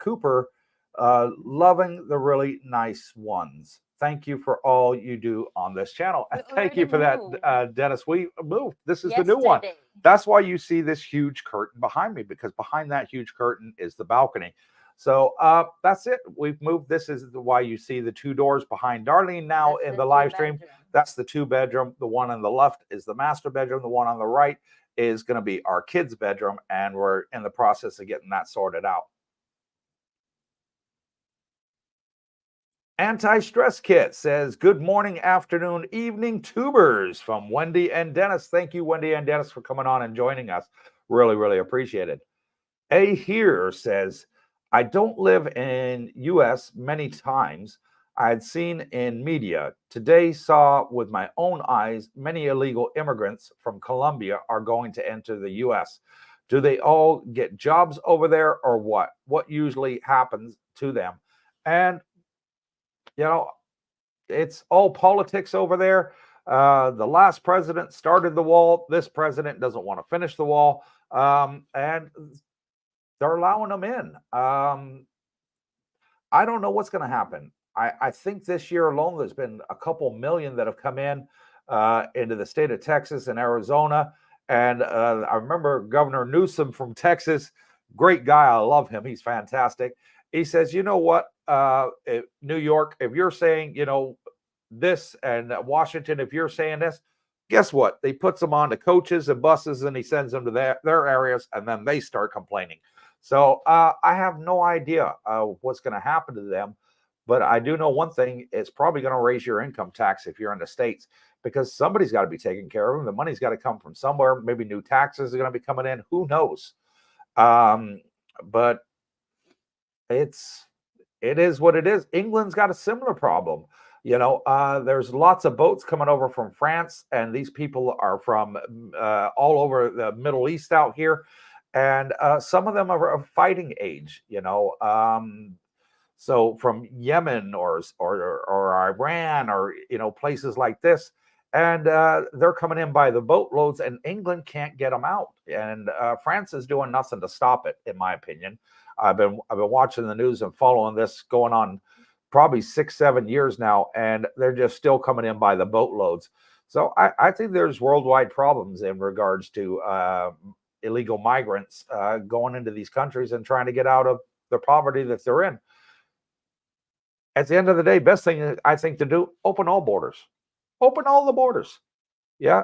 Cooper. Loving the really nice ones. Thank you for all you do on this channel. We Thank you already for moved. that, Dennis. We moved. This is the new one. Yesterday. That's why you see this huge curtain behind me, because behind that huge curtain is the balcony. So that's it. We've moved. This is why you see the 2 doors behind Darlene now That's in the the live stream. 2-bedroom. That's the 2-bedroom. The one on the left is the master bedroom. The one on the right is going to be our kids' bedroom, and we're in the process of getting that sorted out. Anti-Stress Kit says, good morning, afternoon, evening, tubers, from Wendy and Dennis. Thank you, Wendy and Dennis, for coming on and joining us. Really, really appreciate it. A here says, I don't live in U.S. many times. I had seen in media. Today saw with my own eyes many illegal immigrants from Colombia are going to enter the U.S. Do they all get jobs over there, or what? What usually happens to them? And you know, it's all politics over there. The last president started the wall. This president doesn't want to finish the wall, and they're allowing them in. I don't know what's going to happen. I think this year alone, there's been a couple million that have come in into the state of Texas and Arizona. And I remember Governor Newsom from Texas, great guy. I love him. He's fantastic. He says, you know what, New York, if you're saying, this, and Washington, if you're saying this, guess what? They puts them on the coaches and buses, and he sends them to their areas, and then they start complaining. So I have no idea what's going to happen to them. But I do know one thing: it's probably going to raise your income tax if you're in the States, because somebody's got to be taking care of them. The money's got to come from somewhere. Maybe new taxes are going to be coming in. Who knows? But it is what it is. England's got a similar problem. There's lots of boats coming over from France, and these people are from all over the Middle East out here, and some of them are of fighting age. So from Yemen or Iran or places like this, and they're coming in by the boatloads, and England can't get them out, and France is doing nothing to stop it, in my opinion. I've been watching the news and following this going on probably 6-7 years now, and they're just still coming in by the boatloads. So I think there's worldwide problems in regards to illegal migrants going into these countries and trying to get out of the poverty that they're in. At the end of the day, best thing I think to do, open all borders. Open all the borders. Yeah.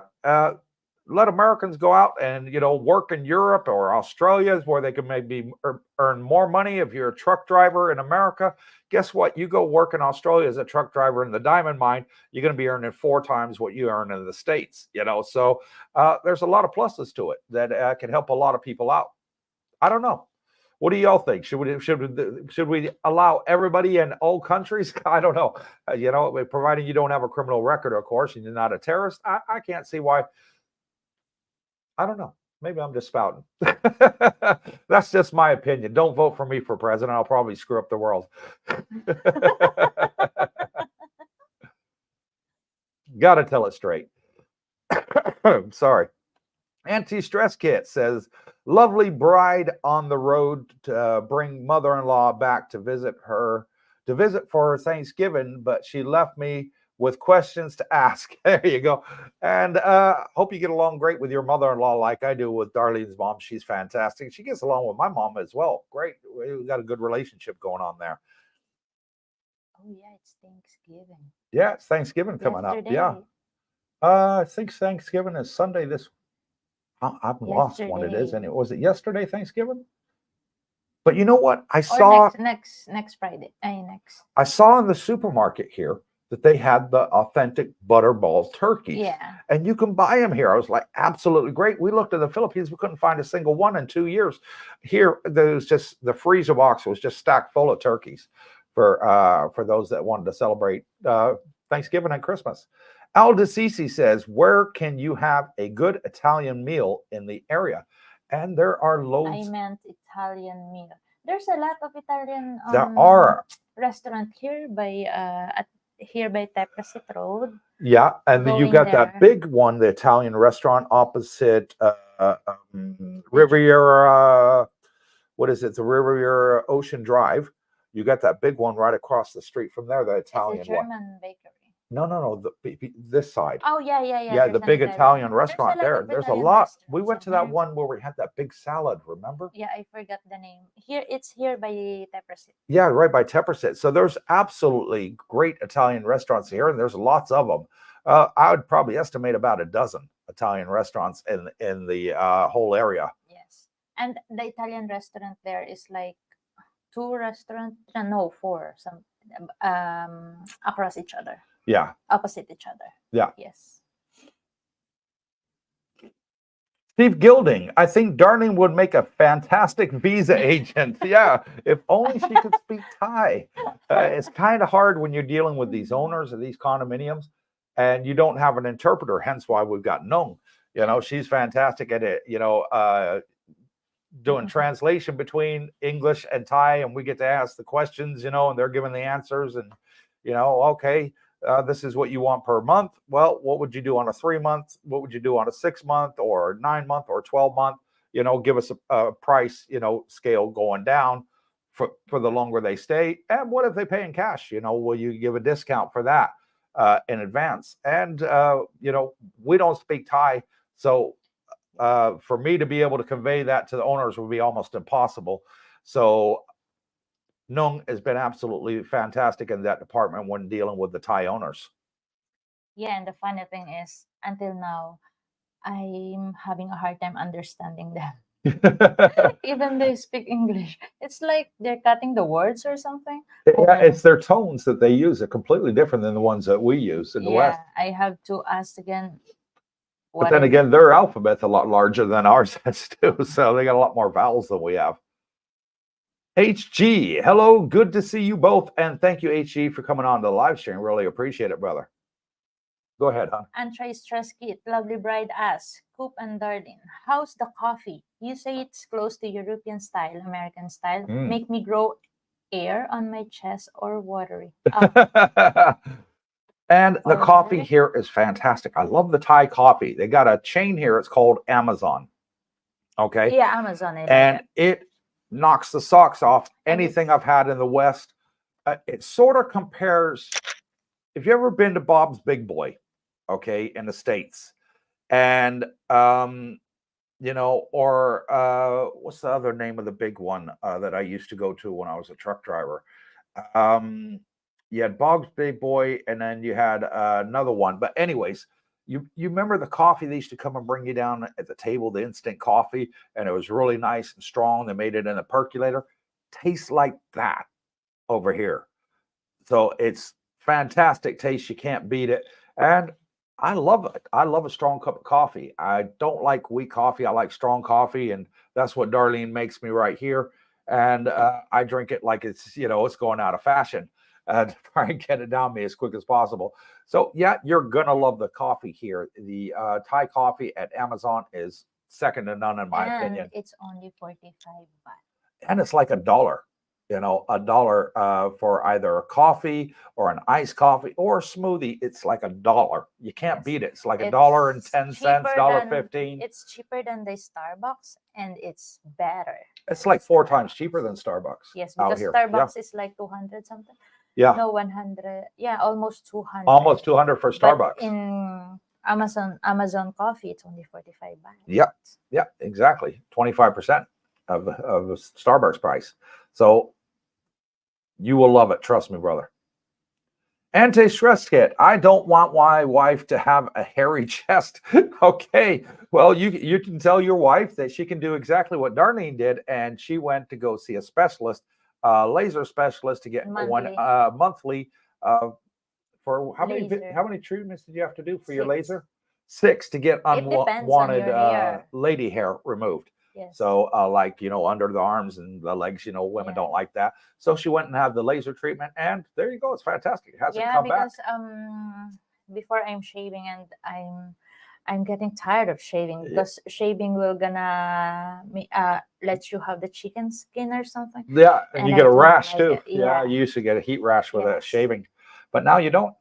Let Americans go out and, work in Europe or Australia, where they can maybe earn more money. If you're a truck driver in America, guess what? You go work in Australia as a truck driver in the diamond mine, you're going to be earning 4 times what you earn in the States, So there's a lot of pluses to it that can help a lot of people out. I don't know. What do y'all think? Should we allow everybody in all countries? I don't know. Providing you don't have a criminal record, of course, and you're not a terrorist. I can't see why. I don't know. Maybe I'm just spouting. That's just my opinion. Don't vote for me for president. I'll probably screw up the world. Got to tell it straight. Sorry. Anti-stress kit says, lovely bride on the road to bring mother-in-law back to visit for her Thanksgiving, but she left me with questions to ask. There you go. And hope you get along great with your mother-in-law like I do with Darlene's mom. She's fantastic. She gets along with my mom as well. Great. We've got a good relationship going on there. Oh, yeah, it's Thanksgiving. Yeah, it's Thanksgiving coming up. Yeah. I think Thanksgiving is Sunday this I've lost when it is. And was it yesterday, Thanksgiving? But you know what? I saw next Friday. I saw in the supermarket here that they had the authentic butterball turkeys. Yeah. And you can buy them here. I was like, absolutely great. We looked at the Philippines. We couldn't find a single one in 2 years. Here, there was just the freezer box was just stacked full of turkeys for those that wanted to celebrate Thanksgiving and Christmas. Al DeCisi says, where can you have a good Italian meal in the area? And there are loads. I meant Italian meal. There's a lot of Italian there are restaurant here by Teprasit Road. Yeah, and then you got there. That big one, the Italian restaurant opposite Riviera. What is it? The Riviera Ocean Drive. You got that big one right across the street from there, the Italian it's a German one. Bakery. No, this side. Oh, yeah. Yeah, the big Italian restaurant there. There's a lot. We went to that one where we had that big salad, remember? Yeah, I forgot the name. It's here by Teprasit. Yeah, right by Teprasit. So there's absolutely great Italian restaurants here, and there's lots of them. I would probably estimate about a dozen Italian restaurants in the whole area. Yes, and the Italian restaurant there is like 4 some across each other. Yeah. Opposite each other. Yeah. Yes. Steve Gilding, I think Darlene would make a fantastic visa agent. Yeah, if only she could speak Thai. It's kind of hard when you're dealing with these owners of these condominiums and you don't have an interpreter, hence why we've got Nung. She's fantastic at it, doing translation between English and Thai, and we get to ask the questions, and they're giving the answers, and, okay. This is what you want per month. Well, what would you do on a 3-month? What would you do on a 6-month or 9-month or 12-month? Give us a price, scale going down for the longer they stay. And what if they pay in cash? Will you give a discount for that in advance? And, we don't speak Thai. So for me to be able to convey that to the owners would be almost impossible. So Nung has been absolutely fantastic in that department when dealing with the Thai owners. Yeah, and the funny thing is, until now, I'm having a hard time understanding them. Even they speak English. It's like they're cutting the words or something. I Yeah, don't it's know. their tones that they use are completely different than the ones that we use in the Yeah, West. I have to ask again But what then is again, their alphabet's a lot larger than ours is too, so they got a lot more vowels than we have. HG, hello, good to see you both, and thank you, HG, for coming on to the live stream. Really appreciate it, brother. Go ahead, hon. Anti-stress kit. Lovely bride asks, Coop and Darlene, how's the coffee? You say it's close to European style, American style. Make me grow air on my chest or watery. And the Or coffee watery? here is fantastic. I love the Thai coffee. They got a chain here. It's called Amazon. Okay. Yeah, Amazon. I like And it. it knocks the socks off And anything it's- I've had in the West. It sort of compares. If you ever been to Bob's Big Boy, okay, in the States, and you know, or what's the other name of the big one that I used to go to when I was a truck driver? Um, you had Bob's Big Boy, and then you had another one. But anyways, you remember the coffee they used to come and bring you down at the table, the instant coffee, and it was really nice and strong. They made it in a percolator. Tastes like that over here. So it's fantastic taste. You can't beat it. And I love it. I love a strong cup of coffee. I don't like weak coffee. I like strong coffee. And that's what Darlene makes me right here. And I drink it like it's, you know, it's going out of fashion to try and get it down me as quick as possible. So, yeah, you're going to love the coffee here. The Thai coffee at Amazon is second to none, in my opinion. And it's only 45 baht. And it's like $1, you know, $1 for either a coffee or an iced coffee or a smoothie. It's like $1. You can't Yes. beat it. It's like It's $1.10, cheaper than- $1.15. It's cheaper than the Starbucks and it's better. It's like 4 times cheaper than Starbucks. Yes, out because here. Starbucks is like 200 something. Yeah, No, 100. Yeah, almost 200. almost 200 for But Starbucks. in Amazon coffee, it's only 45 baht. Yeah, exactly. 25% of Starbucks price. So you will love it. Trust me, brother. Anti-stress kit. I don't want my wife to have a hairy chest. Okay. Well, you can tell your wife that she can do exactly what Darlene did, and she went to go see a specialist, laser specialist, to get one Monthly. monthly for how Laser. many treatments did you have to do for your 6. laser? 6 to get It depends on unwanted your hair. lady hair removed. Yes. So, like, you know, under the arms and the legs, you know, women Yeah. don't like that. So she went and had the laser treatment, and there you go. It's fantastic. It hasn't come back. because before I'm shaving and I'm getting tired of shaving because shaving will gonna let you have the chicken skin or something. Yeah, and you And get I a don't rash like too. it. Yeah, Yeah. you used to get a heat rash with Yes. shaving, but now you don't.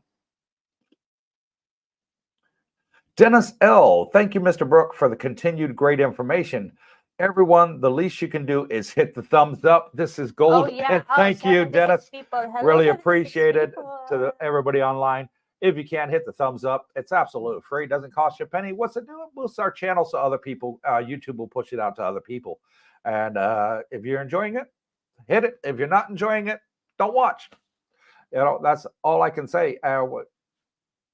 Dennis L. Thank you, Mr. Brook, for the continued great information. Everyone, the least you can do is hit the thumbs up. This is gold. Oh yeah. And thank you, 76 Dennis. people. Hello, Really 76 appreciate it people. to everybody online. If you can, hit the thumbs up. It's absolutely free. It doesn't cost you a penny. What's it do? It boosts our channel so other people, YouTube will push it out to other people. And if you're enjoying it, hit it. If you're not enjoying it, don't watch. You know, that's all I can say.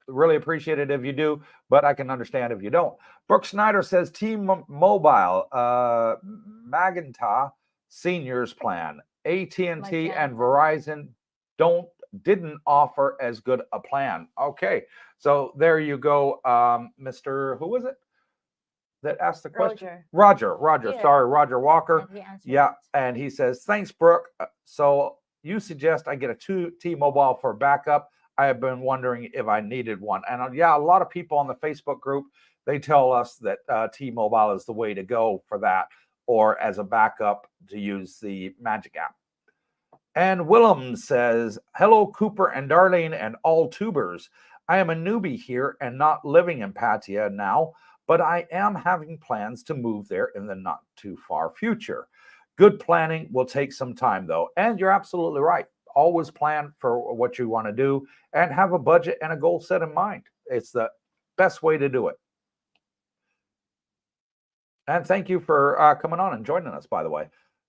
Really appreciate it if you do, but I can understand if you don't. Brooke Snyder says T-Mobile, Magenta Seniors Plan, AT&T and Verizon didn't offer as good a plan. Okay, so there you go, Mr. Who was it that asked the question? Roger. Yeah. Sorry, Roger Walker. And he answered Yeah, it. and he says, thanks, Brooke. So you suggest I get a T-Mobile for backup. I have been wondering if I needed one. And yeah, a lot of people on the Facebook group, they tell us that T-Mobile is the way to go for that, or as a backup to use the Magic app. And Willem says, hello, Cooper and Darlene and all tubers. I am a newbie here and not living in Pattaya now, but I am having plans to move there in the not too far future. Good planning will take some time, though. And you're absolutely right. Always plan for what you want to do and have a budget and a goal set in mind. It's the best way to do it. And thank you for coming on and joining us, by the way.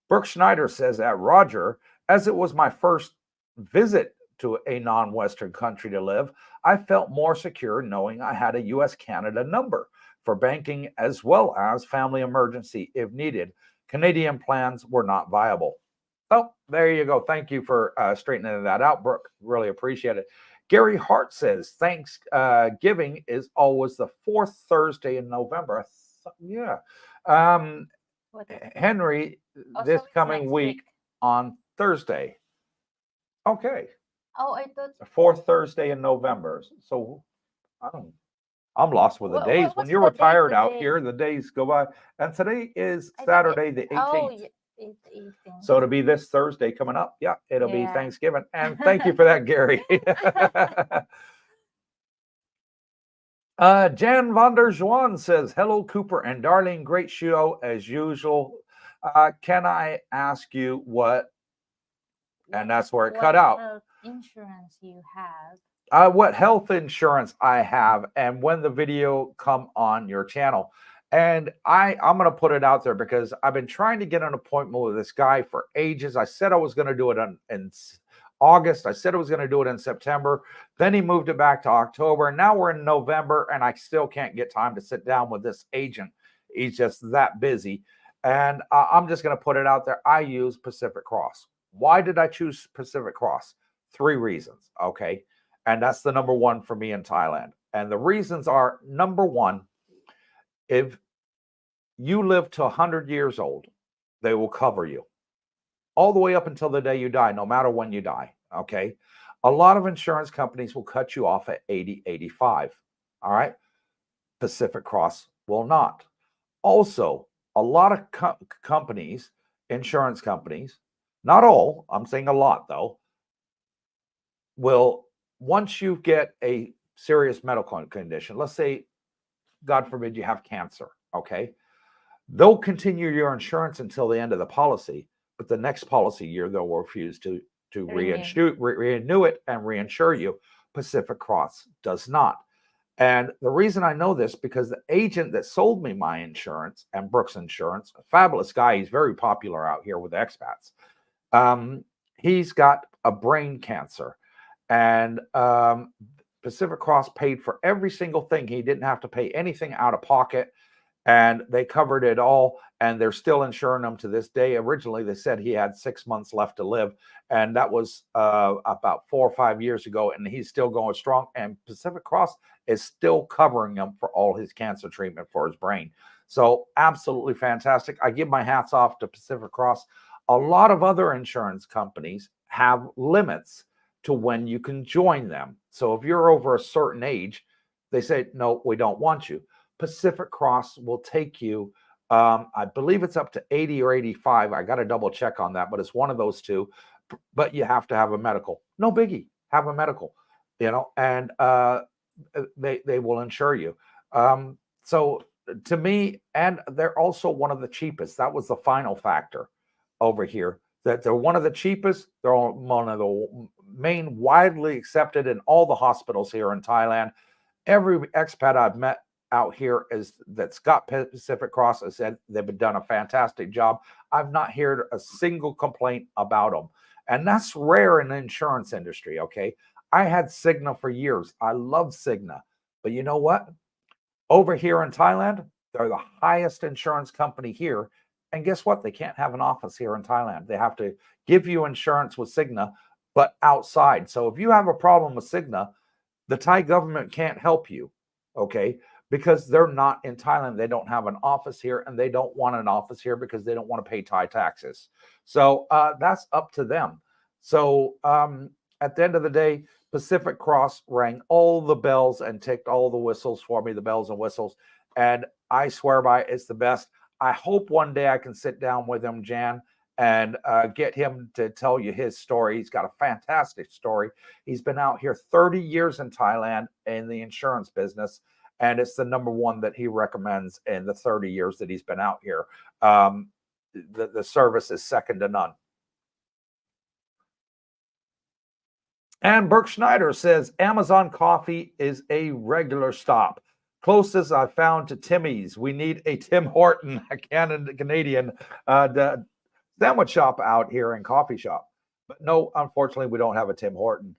Brooke Schneider says at Roger, as it was my first visit to a non-Western country to live, I felt more secure knowing I had a US-Canada number for banking as well as family emergency if needed. Canadian plans were not viable. Oh, there you go. Thank you for straightening that out, Brooke. Really appreciate it. Gary Hart says Thanksgiving is always the fourth Thursday in November. Yeah. What is it? Henry, Oh, this so it's coming next week on Thursday. Okay, Oh, I thought. the fourth Thursday in November. So I'm lost with the days. When What's you're the date retired out today? here, the days go by. And today is I think Saturday, the 18th. Oh, yeah, it's 18. So it'll be this Thursday coming up. Yeah, it'll be Yeah. Thanksgiving. And thank you for that, Gary. Jan van der Zwan says, hello, Cooper and Darlene. Great show as usual. Can I ask you what? And that's where it cut out. What insurance you have? What health insurance I have and when the video come on your channel. And I'm going to put it out there because I've been trying to get an appointment with this guy for ages. I said I was going to do it in August. I said I was going to do it in September. Then he moved it back to October. Now we're in November and I still can't get time to sit down with this agent. He's just that busy. And I'm just going to put it out there. I use Pacific Cross. Why did I choose Pacific Cross? 3 reasons. Okay. And that's the number one for me in Thailand. And the reasons are, number one, if you live to 100 years old, they will cover you all the way up until the day you die, no matter when you die. Okay. A lot of insurance companies will cut you off at 80, 85. All right. Pacific Cross will not. Also, a lot of companies, insurance companies, not all, I'm saying a lot though, will, once you get a serious medical condition, let's say, God forbid, you have cancer, okay? They'll continue your insurance until the end of the policy, but the next policy year, they'll refuse to renew it and reinsure you. Pacific Cross does not. And the reason I know this, because the agent that sold me my insurance and Brooks Insurance, a fabulous guy, he's very popular out here with expats. He's got a brain cancer. And Pacific Cross paid for every single thing. He didn't have to pay anything out of pocket. And they covered it all. And they're still insuring him to this day. Originally, they said he had 6 months left to live. And that was about 4 or 5 years ago. And he's still going strong. And Pacific Cross is still covering him for all his cancer treatment for his brain. So absolutely fantastic. I give my hats off to Pacific Cross. A lot of other insurance companies have limits to when you can join them. So if you're over a certain age, they say, no, we don't want you. Pacific Cross will take you, I believe it's up to 80 or 85. I got to double check on that, but it's one of those two. But you have to have a medical. No biggie, have a medical, and they will insure you. So to me, and they're also one of the cheapest. That was the final factor over here, that they're one of the cheapest. They're one of the main widely accepted in all the hospitals here in Thailand. Every expat I've met out here that's got Pacific Cross has said they've done a fantastic job. I've not heard a single complaint about them. And that's rare in the insurance industry, okay? I had Cigna for years. I love Cigna. But you know what? Over here in Thailand, they're the highest insurance company here. And guess what? They can't have an office here in Thailand. They have to give you insurance with Cigna, but outside. So if you have a problem with Cigna, the Thai government can't help you, okay? Because they're not in Thailand. They don't have an office here, and they don't want an office here because they don't want to pay Thai taxes. So that's up to them. So at the end of the day, Pacific Cross rang all the bells and ticked all the whistles for me, the bells and whistles. And I swear by it, it's the best. I hope one day I can sit down with him, Jan, and get him to tell you his story. He's got a fantastic story. He's been out here 30 years in Thailand in the insurance business, and it's the number one that he recommends in the 30 years that he's been out here. The service is second to none. And Burke Schneider says, Amazon coffee is a regular stop. Closest I found to Timmy's. We need a Tim Horton, a Canadian. sandwich shop out here and coffee shop. But no, unfortunately, we don't have a Tim Horton.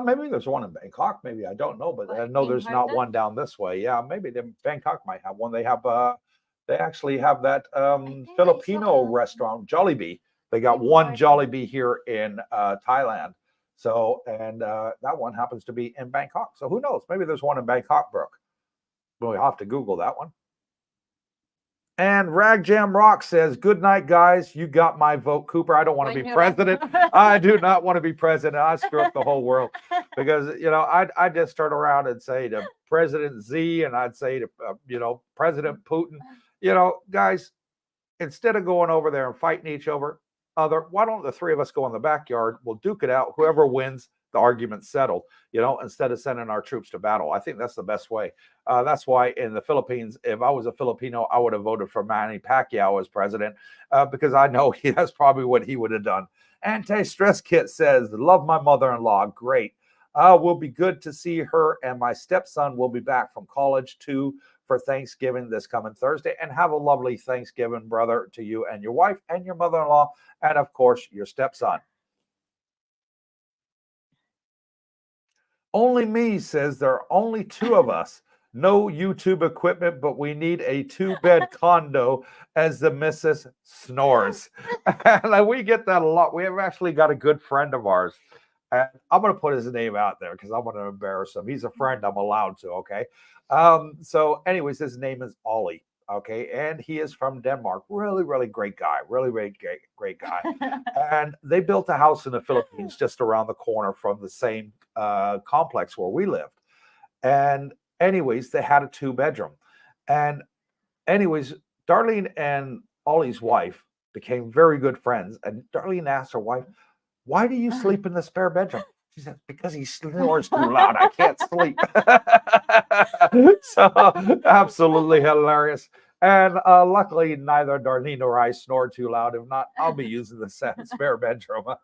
Maybe there's one in Bangkok. Maybe I don't know, but I What, know Tim there's not Hortons? one down this way. Yeah, maybe Bangkok might have one. They have they actually have that think I Filipino saw restaurant, Jollibee. They got Tim one Hortons. Jollibee here in Thailand. So, and that one happens to be in Bangkok. So who knows? Maybe there's one in Bangkok, Brooke. We'll have to Google that one. And Rag Jam Rock says, "Good night, guys. You got my vote, Cooper. I don't want to When be you're president. I do not want to be president. I screw up the whole world because I'd just turn around and say to President Z, and I'd say to President Putin, guys, instead of going over there and fighting each other, why don't the three of us go in the backyard? We'll duke it out. Whoever wins, the argument's settled. Instead of sending our troops to battle. I think that's the best way. That's why in the Philippines, if I was a Filipino, I would have voted for Manny Pacquiao as president because I know that's probably what he would have done." Anti-stress kit says, "Love my mother-in-law. Great. Will be good to see her, and my stepson will be back from college too for Thanksgiving this coming Thursday. And have a lovely Thanksgiving, brother, to you and your wife and your mother-in-law, and of course your stepson." Only Me says, "There are only two of us. No YouTube equipment, but we need a 2-bed condo," as the missus snores. And we get that a lot. We have actually got a good friend of ours. And I'm going to put his name out there because I'm going to embarrass him. He's a friend. I'm allowed to. Okay. So, anyways, his name is Ollie. Okay. And he is from Denmark. Really, really great guy. Really, really great guy. And they built a house in the Philippines just around the corner from the same complex where we lived. And anyways, they had a 2-bedroom. And anyways, Darlene and Ollie's wife became very good friends. And Darlene asked her wife, "Why do you sleep in the spare bedroom?" She said, "Because he snores too loud. I can't sleep." So absolutely hilarious. And luckily, neither Darlene nor I snore too loud. If not, I'll be using the spare bedroom.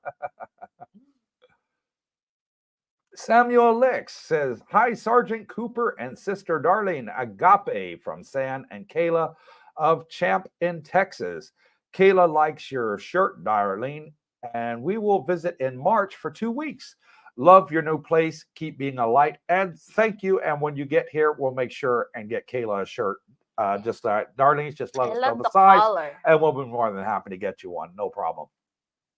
Samuel Lix says, "Hi, Sergeant Cooper and Sister Darlene. Agape from San and Kayla of Champ in Texas. Kayla likes your shirt, Darlene, and we will visit in March for 2 weeks. Love your new place. Keep being a light. And thank you. And when you get here, we'll make sure and get Kayla a shirt. Just Darlene's, just let I us know love the the size, color. and we'll be more than happy to get you one. No problem."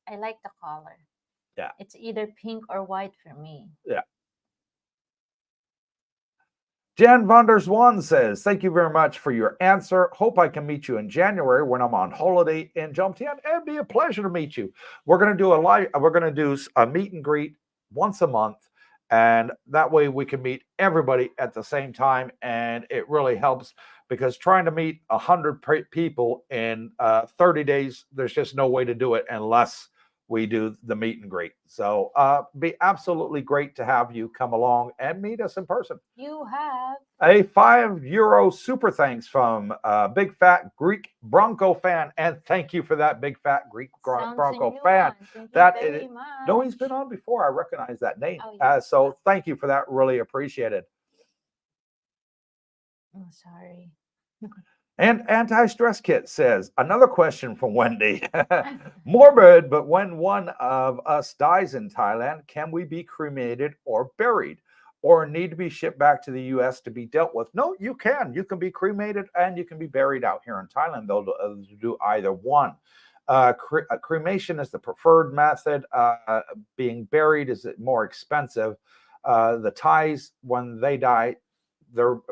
I like the color. Yeah. It's either pink or white for me. Yeah. Jan Vanders One says, "Thank you very much for your answer. Hope I can meet you in January when I'm on holiday in Jomtien. It'd be a pleasure to meet you. We're going to do a meet and greet once a month, and that way we can meet everybody at the same time. And it really helps because trying to meet 100 people in 30 days, there's just no way to do it unless we do the meet and greet. So be absolutely great to have you come along and meet us in person." You have A €5 super thanks from Big Fat Greek Bronco fan. And thank you for that, Big Fat Greek Bronco fan. Thank That you very is, much. no, he's been on before. I recognize that name. Oh, yeah. So thank you for that. Really appreciate it. Oh, sorry. And Anti-Stress Kit says, "Another question from Wendy. Morbid, but when one of us dies in Thailand, can we be cremated or buried or need to be shipped back to the US to be dealt with?" No, you can. You can be cremated and you can be buried out here in Thailand. They'll do either one. Cremation is the preferred method. Being buried is more expensive. The Thais, when they die,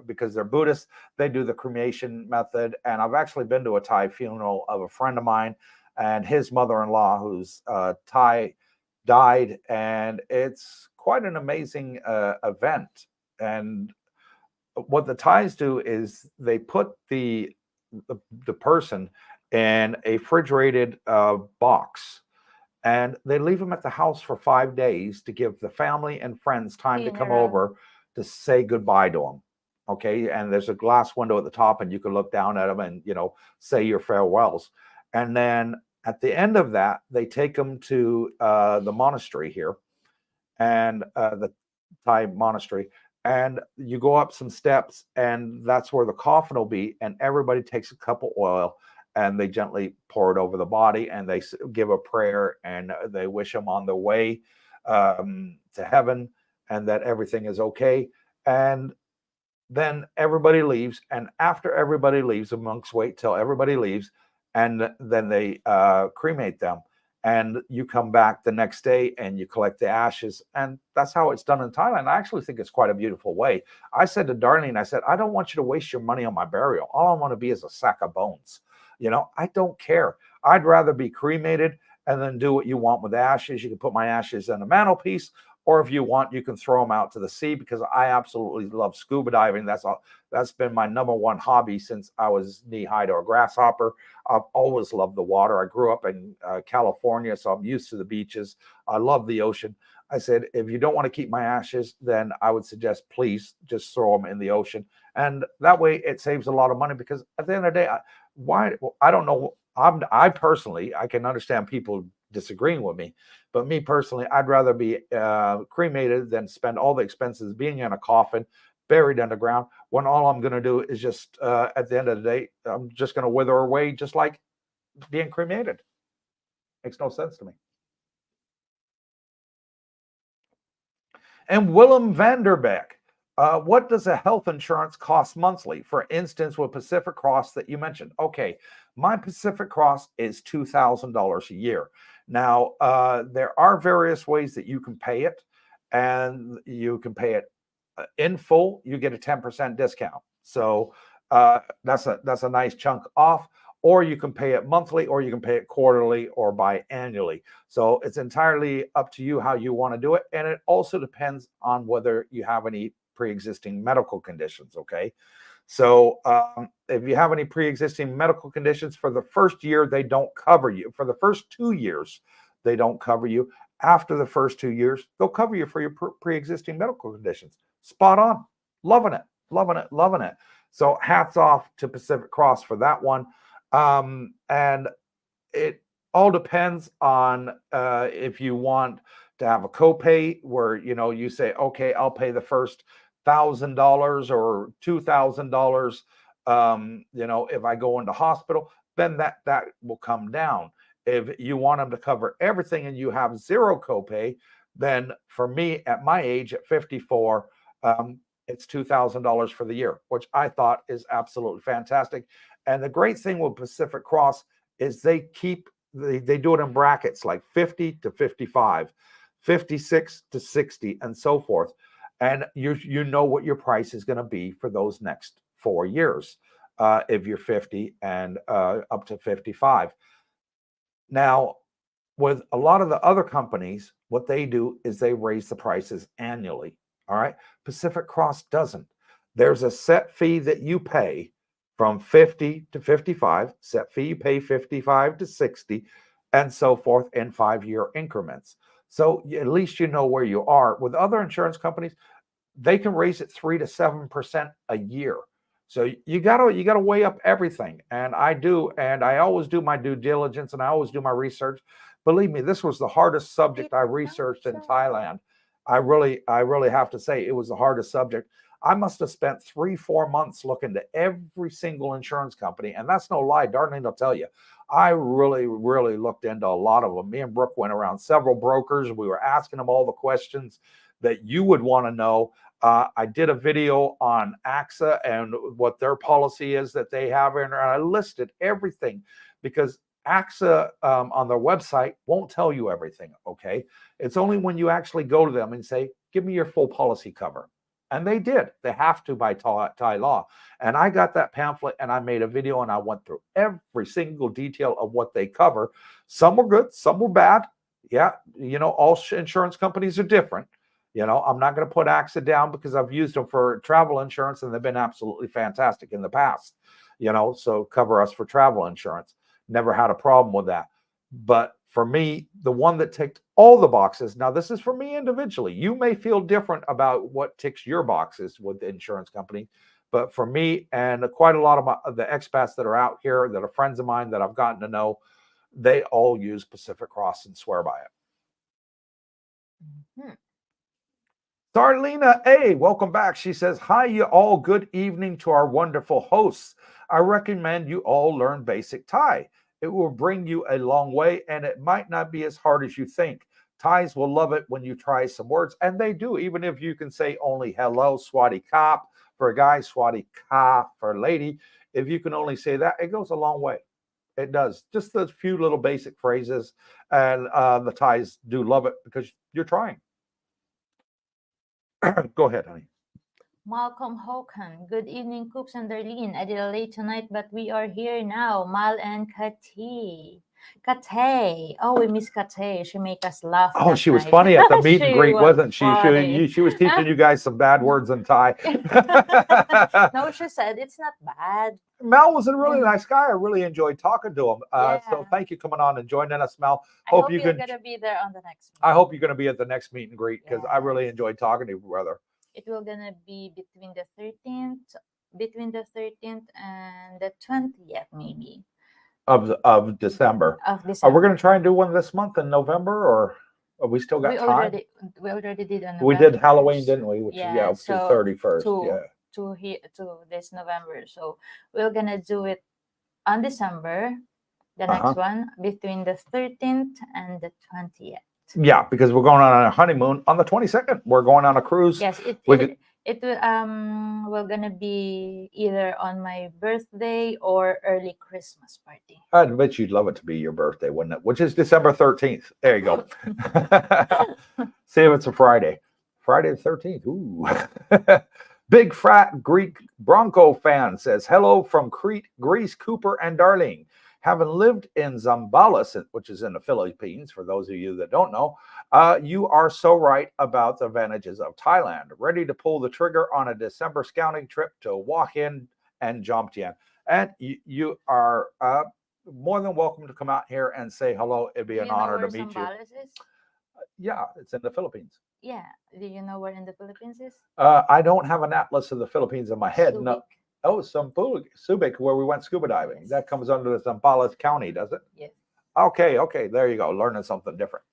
because they're Buddhists, they do the cremation method. And I've actually been to a Thai funeral of a friend of mine, and his mother-in-law, who's Thai, died, and it's quite an amazing event. And what the Thais do is they put the person in a refrigerated box, and they leave them at the house for 5 days to give the family and friends time to come Funeral. over to say goodbye to them. Okay. And there's a glass window at the top, and you can look down at them and, say your farewells. And then at the end of that, they take them to the monastery here, and the Thai monastery. And you go up some steps, and that's where the coffin will be. And everybody takes a cup of oil and they gently pour it over the body, and they give a prayer, and they wish them on their way to heaven, and that everything is okay. And then everybody leaves, and after everybody leaves, the monks wait till everybody leaves, and then they cremate them. And you come back the next day and you collect the ashes, and that's how it's done in Thailand. I actually think it's quite a beautiful way. I said to Darlene, I said, I don't want you to waste your money on my burial. All I want to be is a sack of bones. I don't care. I'd rather be cremated and then do what you want with the ashes. You can put my ashes in a mantelpiece, or if you want, you can throw them out to the sea, because I absolutely love scuba diving. That's been my number one hobby since I was knee-high to a grasshopper. I've always loved the water. I grew up in California, so I'm used to the beaches. I love the ocean. I said, if you don't want to keep my ashes, then I would suggest please just throw them in the ocean. And that way it saves a lot of money, because at the end of the day, I don't know. I personally, I can understand people disagreeing with me, but me personally, I'd rather be cremated than spend all the expenses being in a coffin, buried underground, when all I'm going to do is just, at the end of the day, I'm just going to wither away, just like being cremated. Makes no sense to me. And Willem Vanderbeck, what does a health insurance cost monthly? For instance, with Pacific Cross that you mentioned. Okay, my Pacific Cross is $2,000 a year. Now, there are various ways that you can pay it, and you can pay it in full. You get a 10% discount. So that's a nice chunk off. Or you can pay it monthly, or you can pay it quarterly or biannually. So it's entirely up to you how you want to do it. And it also depends on whether you have any pre-existing medical conditions, okay? So if you have any pre-existing medical conditions, for the first year, they don't cover you. For the first 2 years, they don't cover you. After the first 2 years, they'll cover you for your pre-existing medical conditions. Spot on. Loving it, loving it, loving it. So hats off to Pacific Cross for that one. And it all depends on if you want to have a copay where, you say, okay, I'll pay the first $1,000 or $2,000. If I go into hospital, then that will come down. If you want them to cover everything and you have zero copay, then for me at my age at 54, it's $2,000 for the year, which I thought is absolutely fantastic. And the great thing with Pacific Cross is they do it in brackets, like 50 to 55, 56 to 60, and so forth. And you know what your price is going to be for those next 4 years, if you're 50 and up to 55. Now, with a lot of the other companies, what they do is they raise the prices annually. All right. Pacific Cross doesn't. There's a set fee that you pay from 50 to 55, set fee you pay 55 to 60, and so forth in 5-year increments. So at least you know where you are. With other insurance companies, they can raise it 3 to 7% a year. So you gotta weigh up everything. And I do, and I always do my due diligence, and I always do my research. Believe me, this was the hardest subject I researched in Thailand. I really have to say it was the hardest subject. I must have spent 3-4 months looking to every single insurance company. And that's no lie. Darlene will tell you, I really, really looked into a lot of them. Me and Brooke went around several brokers. We were asking them all the questions that you would want to know. I did a video on AXA and what their policy is that they have in there. And I listed everything, because AXA on their website won't tell you everything, okay? It's only when you actually go to them and say, give me your full policy cover. And they did. They have to by Thai law. And I got that pamphlet and I made a video and I went through every single detail of what they cover. Some were good, some were bad. Yeah, all insurance companies are different. I'm not going to put AXA down because I've used them for travel insurance and they've been absolutely fantastic in the past. So cover us for travel insurance. Never had a problem with that. But for me, the one that ticked all the boxes, now this is for me individually. You may feel different about what ticks your boxes with the insurance company. But for me and quite a lot of the expats that are out here that are friends of mine that I've gotten to know, they all use Pacific Cross and swear by it. Mhm. Darlena A, welcome back. She says, hi, you all. Good evening to our wonderful hosts. I recommend you all learn basic Thai. It will bring you a long way, and it might not be as hard as you think. Thais will love it when you try some words, and they do, even if you can say only hello, swati kap for a guy, swati ka for a lady. If you can only say that, it goes a long way. It does. Just those few little basic phrases, and the Thais do love it because you're trying. Go ahead, honey. Malcolm Hokan. Good evening, Coops and Darlene. I did a late tonight, but we are here now. Mal and Kati. Kate. Oh, we miss Kate. She make us laugh. Oh, that she was night. funny at the meet and She greet, was wasn't she? funny. She was teaching you guys some bad words in Thai. No, she said it's not bad. Mel was a really nice guy. I really enjoyed talking to him. So Yeah. thank you coming on and joining us, Mel. I hope you you're can. gonna be there on the next I meeting. hope you're going to be at the next meet and greet because I really Yes. enjoyed talking to you, brother. It will gonna be between the 13th and the 20th, maybe, Of December. of We're December. going to try and do one this month in November, or we still got We time? already did on We did November. Halloween, didn't we? Which is Yeah, to so 31st. to Yeah. to this November. So we're gonna do it on December, the next one, between the 13th and the 20th. Yeah, because we're going on a honeymoon on the 22nd. We're going on a cruise. Yes, it will we're gonna be either on my birthday or early Christmas party. I bet you'd love it to be your birthday, wouldn't it? Which is December 13th. There you go. See if it's a Friday. Friday the 13th. Ooh. Big fat Greek Bronco fan says, hello from Crete, Greece, Cooper, and Darlene. Having lived in Zambales, which is in the Philippines, for those of you that don't know, you are so right about the advantages of Thailand. Ready to pull the trigger on a December scouting trip to walk in and Jomtien. And you are more than welcome to come out here and say hello. It'd be an honor to meet you. Is? Yeah, it's in the Philippines. Yeah. Do you know where in the Philippines is? I don't have an atlas of the Philippines in my head. Subic. No. Oh, Subic, where we went scuba diving. Yes. That comes under the Zambales County, does it? Yes. Okay. There you go. Learning something different.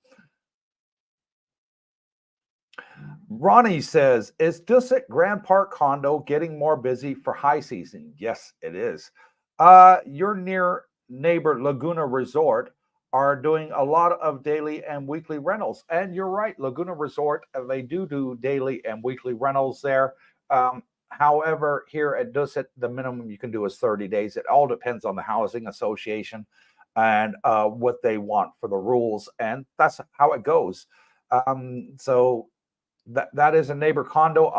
Ronnie says, is Dusit Grand Park Condo getting more busy for high season? Yes, it is. Your near neighbor Laguna Resort are doing a lot of daily and weekly rentals. And you're right, Laguna Resort, they do daily and weekly rentals there. However, here at Dusit, the minimum you can do is 30 days. It all depends on the housing association and what they want for the rules. And that's how it goes. So that is a neighbor condo.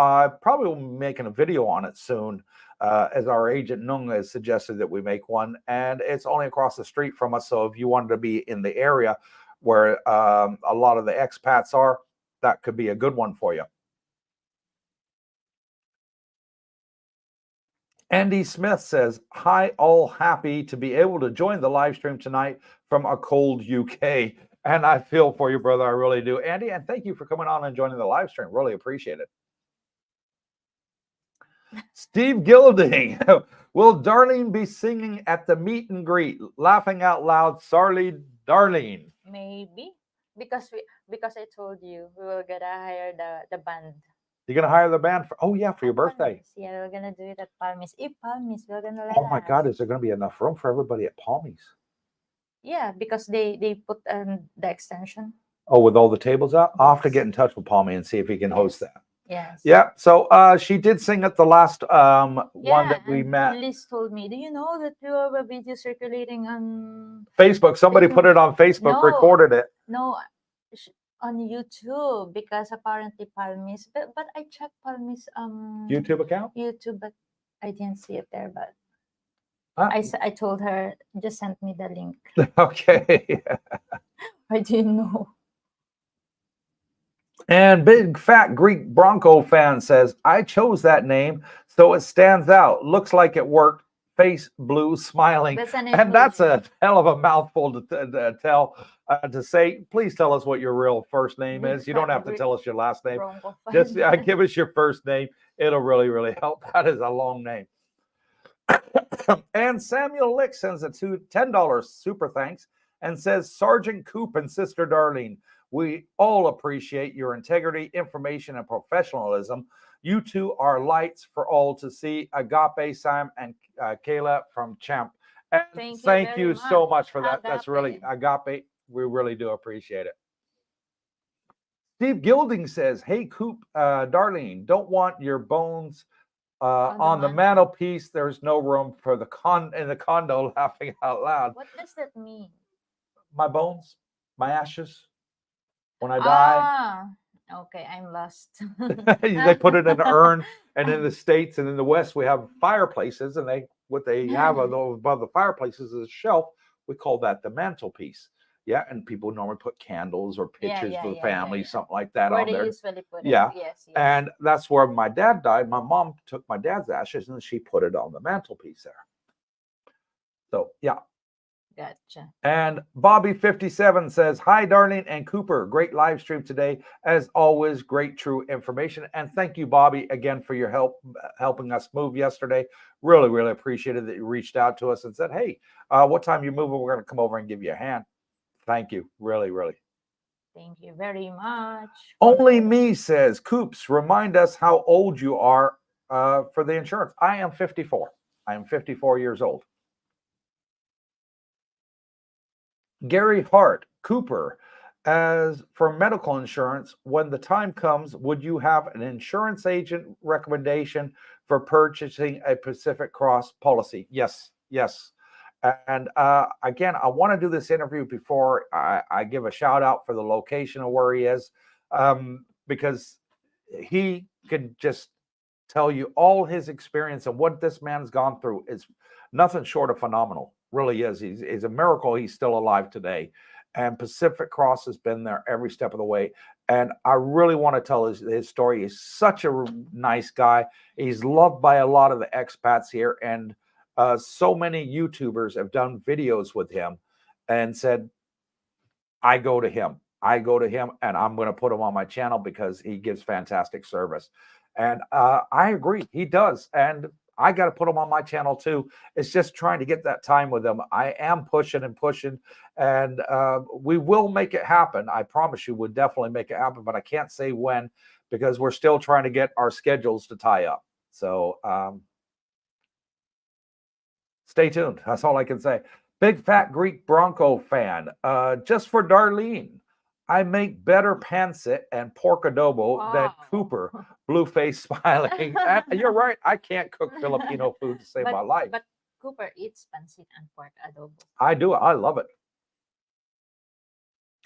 Probably will be making a video on it soon, as our agent Nung has suggested that we make one. And it's only across the street from us. So if you wanted to be in the area where a lot of the expats are, that could be a good one for you. Andy Smith says, hi, all happy to be able to join the live stream tonight from a cold UK. And I feel for you, brother. I really do. Andy, and thank you for coming on and joining the live stream. Really appreciate it. Steve Gilding, will Darlene be singing at the meet and greet? Laughing out loud, sorry, Darlene. Maybe. Because I told you we were gonna hire the band. You're gonna hire the band for for your birthday. Palmis. Yeah, we're gonna do it at Palmis. If Palmis, we're gonna let Oh my God, is there gonna be enough room for everybody at Palmies? Yeah, because they put the extension. Oh, with all the tables out? I'll have to get in touch with Palmy and see if he can host that. Yes. Yeah. So she did sing at the last one that we met. Liz told me, do you know that you have a video circulating on Facebook? Somebody put it on Facebook, recorded it. No, on YouTube, because apparently Palmis, but I checked Palmis YouTube account, but I didn't see it there. But I told her, just send me the link. Okay. I didn't know. And big fat Greek Bronco fan says, I chose that name so it stands out. Looks like it worked. Face blue, smiling. And that's a hell of a mouthful to tell, to say. Please tell us what your real first name is. You don't have to tell us your last name. Just give us your first name. It'll really, really help. That is a long name. And Samuel Lick sends a $10 super thanks and says, Sergeant Coop and Sister Darlene, We all appreciate your integrity, information, and professionalism. You two are lights for all to see. Agape, Sam, and Kayla from Champ. And Thank you you very so much. much for that. That's really Agape. Agape. We really do appreciate it. Steve Gilding says, "Hey, Coop, Darlene, don't want your bones on the mantelpiece. There's no room for the in the condo." Laughing out loud. What does that mean? My bones, my ashes, when I die. Okay, I'm lost. They put it in an urn, and in the States and in the West, we have fireplaces, and what they have above the fireplaces is a shelf. We call that the mantelpiece. Yeah, and people normally put candles or pictures of the family, something like that where on they there. usually put Yeah. it. Yes. And that's where my dad died. My mom took my dad's ashes and she put it on the mantelpiece there. So, yeah. Gotcha. And Bobby57 says, "Hi, Darlene and Cooper. Great live stream today. As always, great true information." And thank you, Bobby, again for your help helping us move yesterday. Really, really appreciated that you reached out to us and said, "Hey, what time you moving? We're going to come over and give you a hand." Thank you. Really, really. Thank you very much. Only Me says, "Coops, remind us how old you are for the insurance." I am 54. I am 54 years old. Gary Hart, "Cooper, as for medical insurance, when the time comes, would you have an insurance agent recommendation for purchasing a Pacific Cross policy?" Yes, yes. And again, I want to do this interview before I give a shout out for the location of where he is, because he could just tell you all his experience and what this man's gone through is nothing short of phenomenal. Really is. He's a miracle he's still alive today. And Pacific Cross has been there every step of the way. And I really want to tell his story. He's such a nice guy. He's loved by a lot of the expats here. And so many YouTubers have done videos with him and said, I go to him, and I'm going to put him on my channel because he gives fantastic service. And I agree, he does. And I got to put him on my channel too. It's just trying to get that time with him. I am pushing and pushing, and we will make it happen. I promise you, we'll definitely make it happen, but I can't say when because we're still trying to get our schedules to tie up. So stay tuned. That's all I can say. Big Fat Greek Bronco fan. Just for Darlene, I make better pancit and pork adobo than Cooper. Blue face smiling. You're right. I can't cook Filipino food to save my life. But Cooper eats pancit and pork adobo. I do. I love it.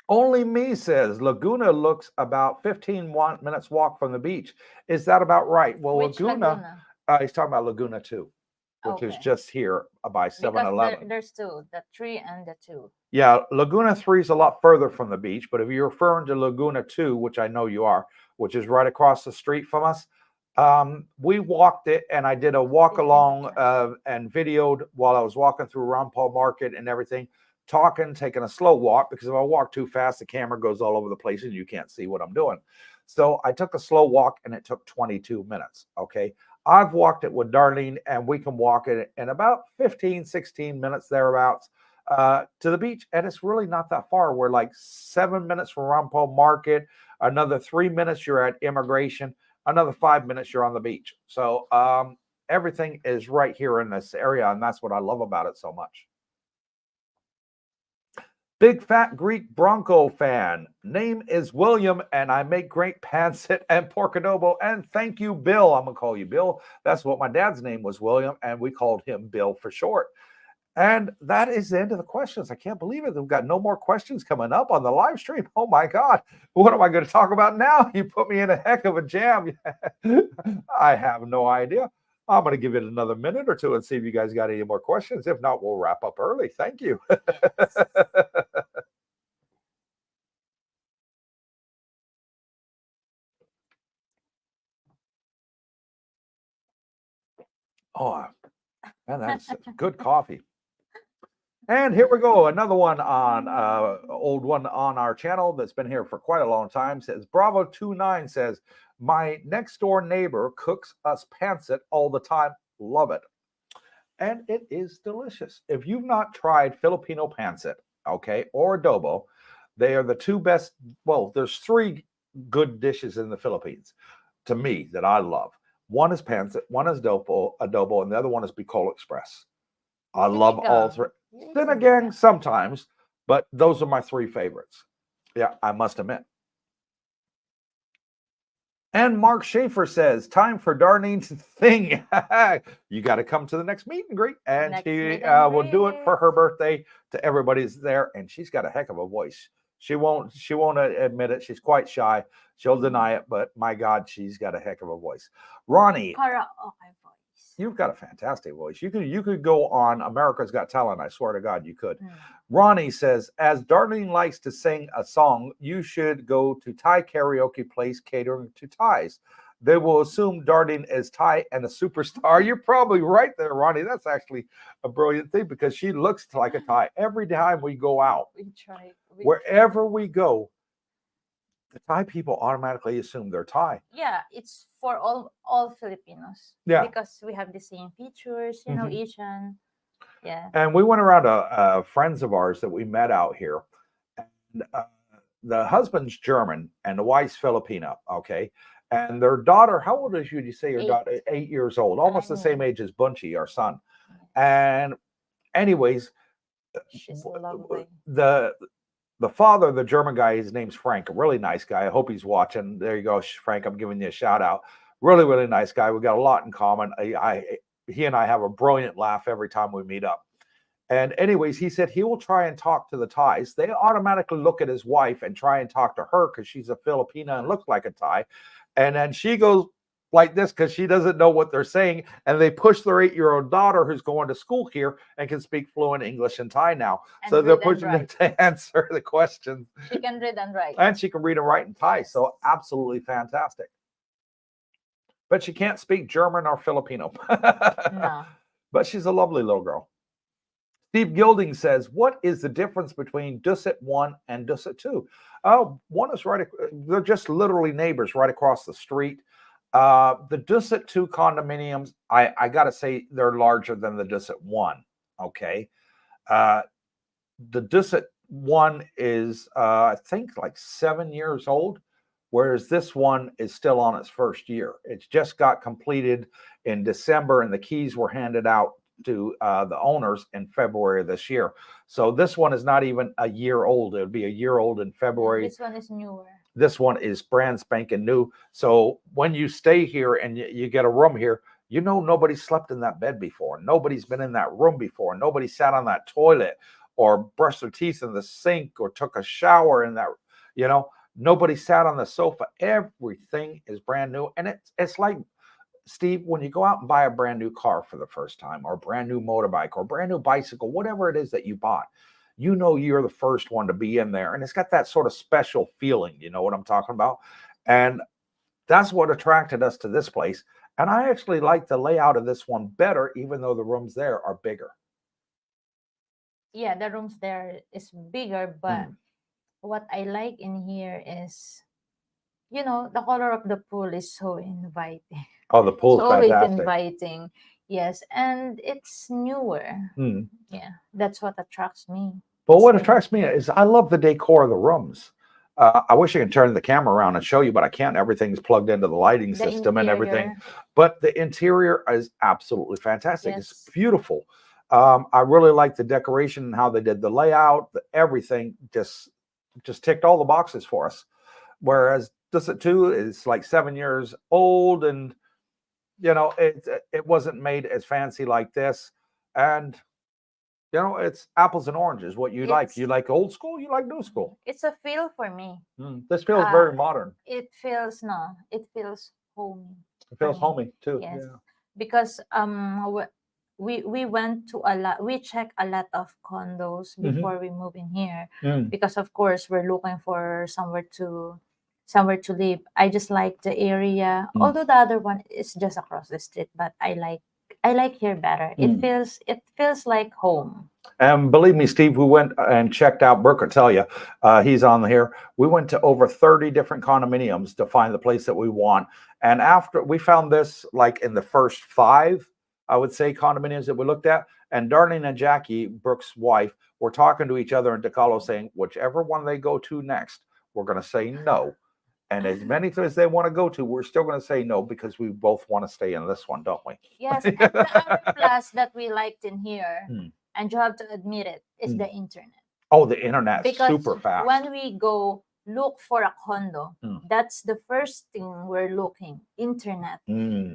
Only Me says Laguna looks about 15 minutes walk from the beach. Is that about right? Well, Which Laguna? He's talking about Laguna 2. Which is just here by 7-Eleven. There's two, the 3 and the 2. Yeah, Laguna 3 is a lot further from the beach, but if you're referring to Laguna 2, which I know you are, which is right across the street from us, we walked it, and I did a walk along and videoed while I was walking through Ron Paul Market and everything, taking a slow walk, because if I walk too fast, the camera goes all over the place and you can't see what I'm doing. So I took a slow walk, and it took 22 minutes, okay? I've walked it with Darlene, and we can walk it in about 15, 16 minutes thereabouts to the beach. And it's really not that far. We're like 7 minutes from Rumpole Market, another 3 minutes you're at immigration, another 5 minutes you're on the beach. So everything is right here in this area, and that's what I love about it so much. Big Fat Greek Bronco fan. Name is William, and I make great pancit and pork adobo. And thank you, Bill. I'm going to call you Bill. That's what my dad's name was, William, and we called him Bill for short. And that is the end of the questions. I can't believe it. We've got no more questions coming up on the live stream. Oh, my God. What am I going to talk about now? You put me in a heck of a jam. I have no idea. I'm going to give it another minute or two and see if you guys got any more questions. If not, we'll wrap up early. Thank you. Oh, man, that's good coffee. And here we go. Another one on old one on our channel that's been here for quite a long time. Says Bravo29 says, my next door neighbor cooks us pancit all the time. Love it. And it is delicious. If you've not tried Filipino pancit, okay, or adobo, They are the two best. Well, there's three good dishes in the Philippines to me that I love. One is pancit, one is adobo, and the other one is Bicol Express. I love all three. Then again, sometimes, but those are my three favorites. Yeah, I must admit. And Mark Schaefer says, time for Darlene's thing. You got to come to the next meet and greet. And she will do it for her birthday to everybody's there. And she's got a heck of a voice. She won't admit it. She's quite shy. She'll deny it. But my God, she's got a heck of a voice. Ronnie. You've got a fantastic voice. You could go on America's Got Talent. I swear to God, you could. Ronnie says, as Darlene likes to sing a song, you should go to Thai karaoke place catering to Thais. They will assume Darlene is Thai and a superstar. You're probably right there, Ronnie. That's actually a brilliant thing because she looks like a Thai. Every time we go out, wherever we go, the Thai people automatically assume they're Thai. Yeah, it's for all Filipinos. Yeah, because we have the same features, you know, Asian. Yeah. And we went around to friends of ours that we met out here, and the husband's German and the wife's Filipino. Okay, and their daughter, how old is you? You say your daughter 8 years old, almost the same age as Bunchy, our son. And anyways, she's lovely. The father, the German guy, his name's Frank, a really nice guy. I hope he's watching. There you go, Frank. I'm giving you a shout out. Really, really nice guy. We got a lot in common. He and I have a brilliant laugh every time we meet up. And anyways, he said he will try and talk to the Thais. They automatically look at his wife and try and talk to her because she's a Filipina and looks like a Thai. And then she goes like this because she doesn't know what they're saying. And they push their 8-year-old daughter who's going to school here and can speak fluent English and Thai now. And so they're pushing her to answer the questions. She can read and write. And she can read and write in Thai. So absolutely fantastic. But she can't speak German or Filipino. No. But she's a lovely little girl. Steve Gilding says, what is the difference between Dusit 1 and Dusit 2? Oh, one is they're just literally neighbors right across the street. The Dusit 2 condominiums, I got to say, they're larger than the Dusit 1. Okay. The Dusit 1 is, I think, like 7 years old, whereas this one is still on its first year. It's just got completed in December, and the keys were handed out to the owners in February of this year. So this one is not even a year old. It would be a year old in February. This one is newer. This one is brand spanking new. So when you stay here and you get a room here, you know nobody slept in that bed before. Nobody's been in that room before. Nobody sat on that toilet or brushed their teeth in the sink or took a shower in that, you know. Nobody sat on the sofa. Everything is brand new. And it's like, Steve, when you go out and buy a brand new car for the first time, or a brand new motorbike, or a brand new bicycle, whatever it is that you bought, you know you're the first one to be in there. And it's got that sort of special feeling, you know what I'm talking about? And that's what attracted us to this place. And I actually like the layout of this one better, even though the rooms there are bigger. Yeah, the rooms there is bigger, but what I like in here is, you know, the color of the pool is so inviting. Oh, the pool's fantastic. Always inviting. Yes, and it's newer. Yeah, that's what attracts me. But what attracts me is I love the decor of the rooms. I wish I could turn the camera around and show you, but I can't. Everything's plugged into the lighting system and everything. But the interior is absolutely fantastic. Yes. It's beautiful. I really like the decoration and how they did the layout. Everything just ticked all the boxes for us. Whereas Dusit 2 is like 7 years old, and you know it wasn't made as fancy like this. And you know, it's apples and oranges. What you like? You like old school? You like new school? It's a feel for me. This feels very modern. It feels homey. It feels homey too. Yes. Yeah. Because we went to we checked a lot of condos before we move in here, because of course we're looking for somewhere to live. I just like the area, although the other one is just across the street, but I like here better. It feels like home. And believe me, Steve, we went and checked out, Brooke will tell you, he's on here. We went to over 30 different condominiums to find the place that we want. And after we found this, like in the first 5, I would say, condominiums that we looked at. And Darlene and Jackie, Brooke's wife, were talking to each other in Tecalo saying, whichever one they go to next, we're going to say no. And as many as they want to go to, we're still going to say no because we both want to stay in this one, don't we? Yes, and the other plus that we liked in here, Mm. and you have to admit it, is the internet. Oh, the internet's Because super fast. when we go look for a condo, that's the first thing we're looking, internet.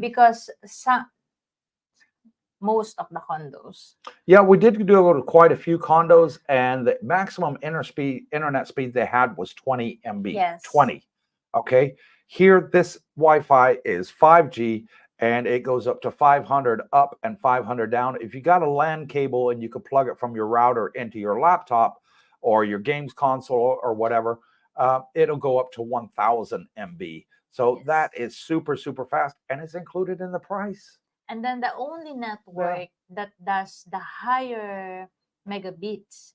Because most of the condos. Yeah, we did go to quite a few condos, and the maximum internet speed they had was 20 MB. Yes. 20. Okay. Here, this Wi-Fi is 5G, and it goes up to 500 up and 500 down. If you got a LAN cable and you could plug it from your router into your laptop or your games console or whatever, it'll go up to 1000 MB. So Yes. that is super, super fast, and it's included in the price. And then the only network that does the higher megabits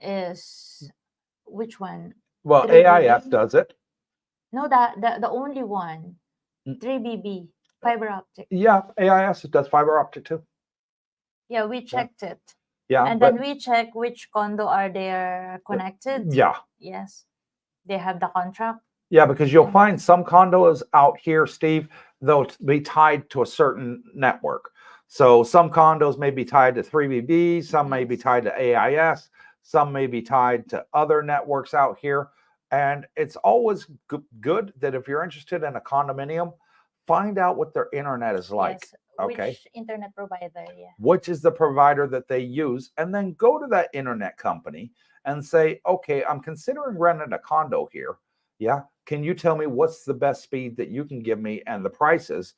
is which one? Well, 3BB? AIS does it. No, the only one, 3BB, fiber optic. Yeah, AIS does fiber optic too. Yeah, we checked it. Yeah, And then we check which condo are they connected. Yeah. Yes. They have the contract. Yeah, because you'll find some condos out here, Steve, they'll be tied to a certain network. So some condos may be tied to 3BB, some may be tied to AIS, some may be tied to other networks out here. And it's always good that if you're interested in a condominium, find out what their internet is like. Yes. Okay. Which internet provider, Which is the provider that they use, and then go to that internet company and say, okay, I'm considering renting a condo here. Yeah. Can you tell me what's the best speed that you can give me and the prices?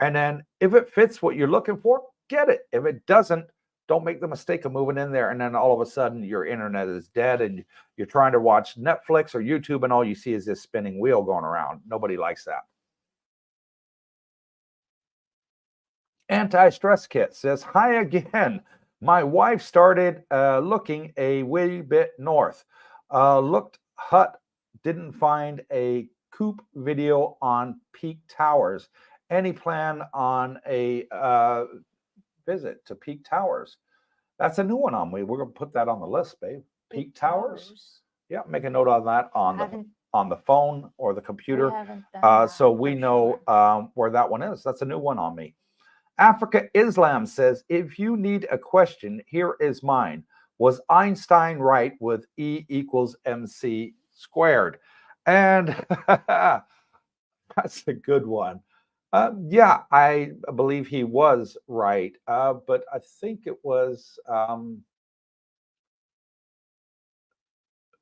And then if it fits what you're looking for, get it. If it doesn't, don't make the mistake of moving in there and then all of a sudden your internet is dead and you're trying to watch Netflix or YouTube and all you see is this spinning wheel going around. Nobody likes that. Anti-stress kit says, hi again. My wife started looking a wee bit north. Looked hut, didn't find a coop video on Peak Towers. Any plan on a visit to Peak Towers? That's a new one on me. We're going to put that on the list, babe. Peak Towers. Yeah, make a note on that on the phone or the computer, so we know where that one is. That's a new one on me. Africa Islam says, if you need a question, here is mine. Was Einstein right with E equals MC squared? And that's a good one. Yeah, I believe he was right. But I think it was,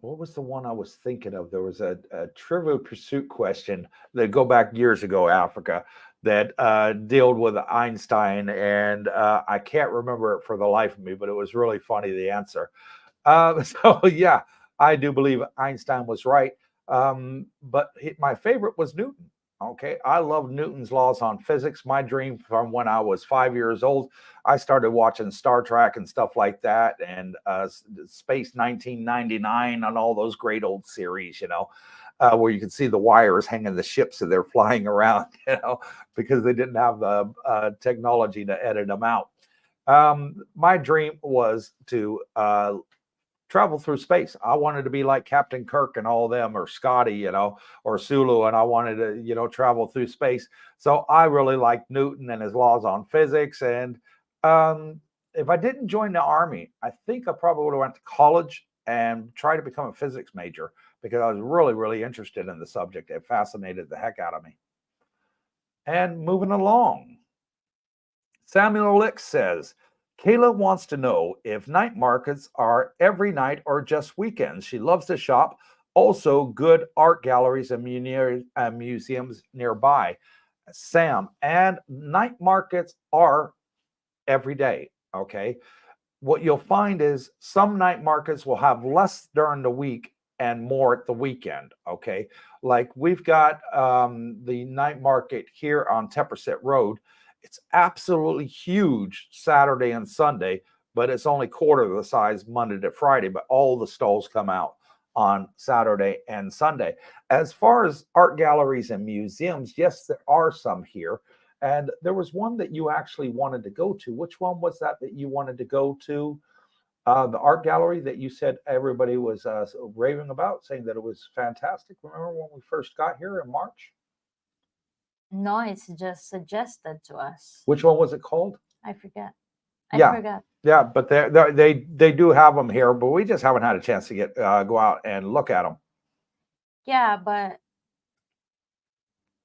what was the one I was thinking of? There was a Trivial Pursuit question that go back years ago, Africa, that dealt with Einstein, and I can't remember it for the life of me, but it was really funny, the answer. So yeah, I do believe Einstein was right. But my favorite was Newton. Okay, I love Newton's laws on physics. My dream from when I was 5 years old, I started watching Star Trek and stuff like that, and Space 1999 and all those great old series, where you can see the wires hanging the ships as they're flying around, because they didn't have the technology to edit them out. My dream was to travel through space. I wanted to be like Captain Kirk and all them, or Scotty, or Sulu, and I wanted to, travel through space. So I really liked Newton and his laws on physics. And if I didn't join the Army, I think I probably would have went to college and tried to become a physics major, because I was really, really interested in the subject. It fascinated the heck out of me. And moving along, Samuel Lick says, Kayla wants to know if night markets are every night or just weekends. She loves to shop. Also, good art galleries and museums nearby. Sam, and night markets are every day, okay? What you'll find is some night markets will have less during the week and more at the weekend, okay? Like we've got the night market here on Tepperset Road. It's absolutely huge Saturday and Sunday, but it's only quarter of the size Monday to Friday, but all the stalls come out on Saturday and Sunday. As far as art galleries and museums, yes, there are some here. And there was one that you actually wanted to go to. Which one was that you wanted to go to? The art gallery that you said everybody was raving about, saying that it was fantastic. Remember when we first got here in March? No, it's just suggested to us. Which one was it called? I forget. Yeah. I forgot. Yeah, but they do have them here, but we just haven't had a chance to get go out and look at them. Yeah, but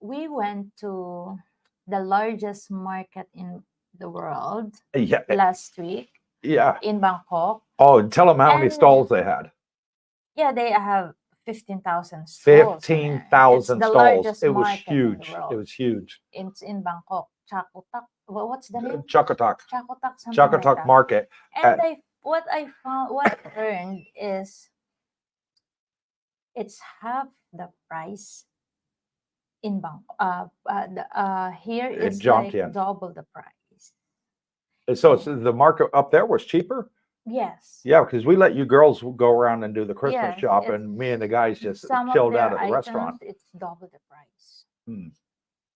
we went to the largest market in the world Yeah, last week yeah. in Bangkok. Oh, tell them how many And- stalls they had. Yeah, they have 15,000 stalls. 15,000 It's the stalls. largest It was market in the huge. world. It was huge. It's in Bangkok. Chakotak. What's the name? Chuckatuk. Chakotak. Something like Chuckatuk that. Market. And what I learned is it's half the price in Bangkok. Here In is like Jomtien. double the price. So it's, the market up there was cheaper? Yes. Yeah, because we let you girls go around and do the Christmas Yes, shop, it's- and me and the guys just Some of chilled out their at the items, restaurant. it's double the price Hmm.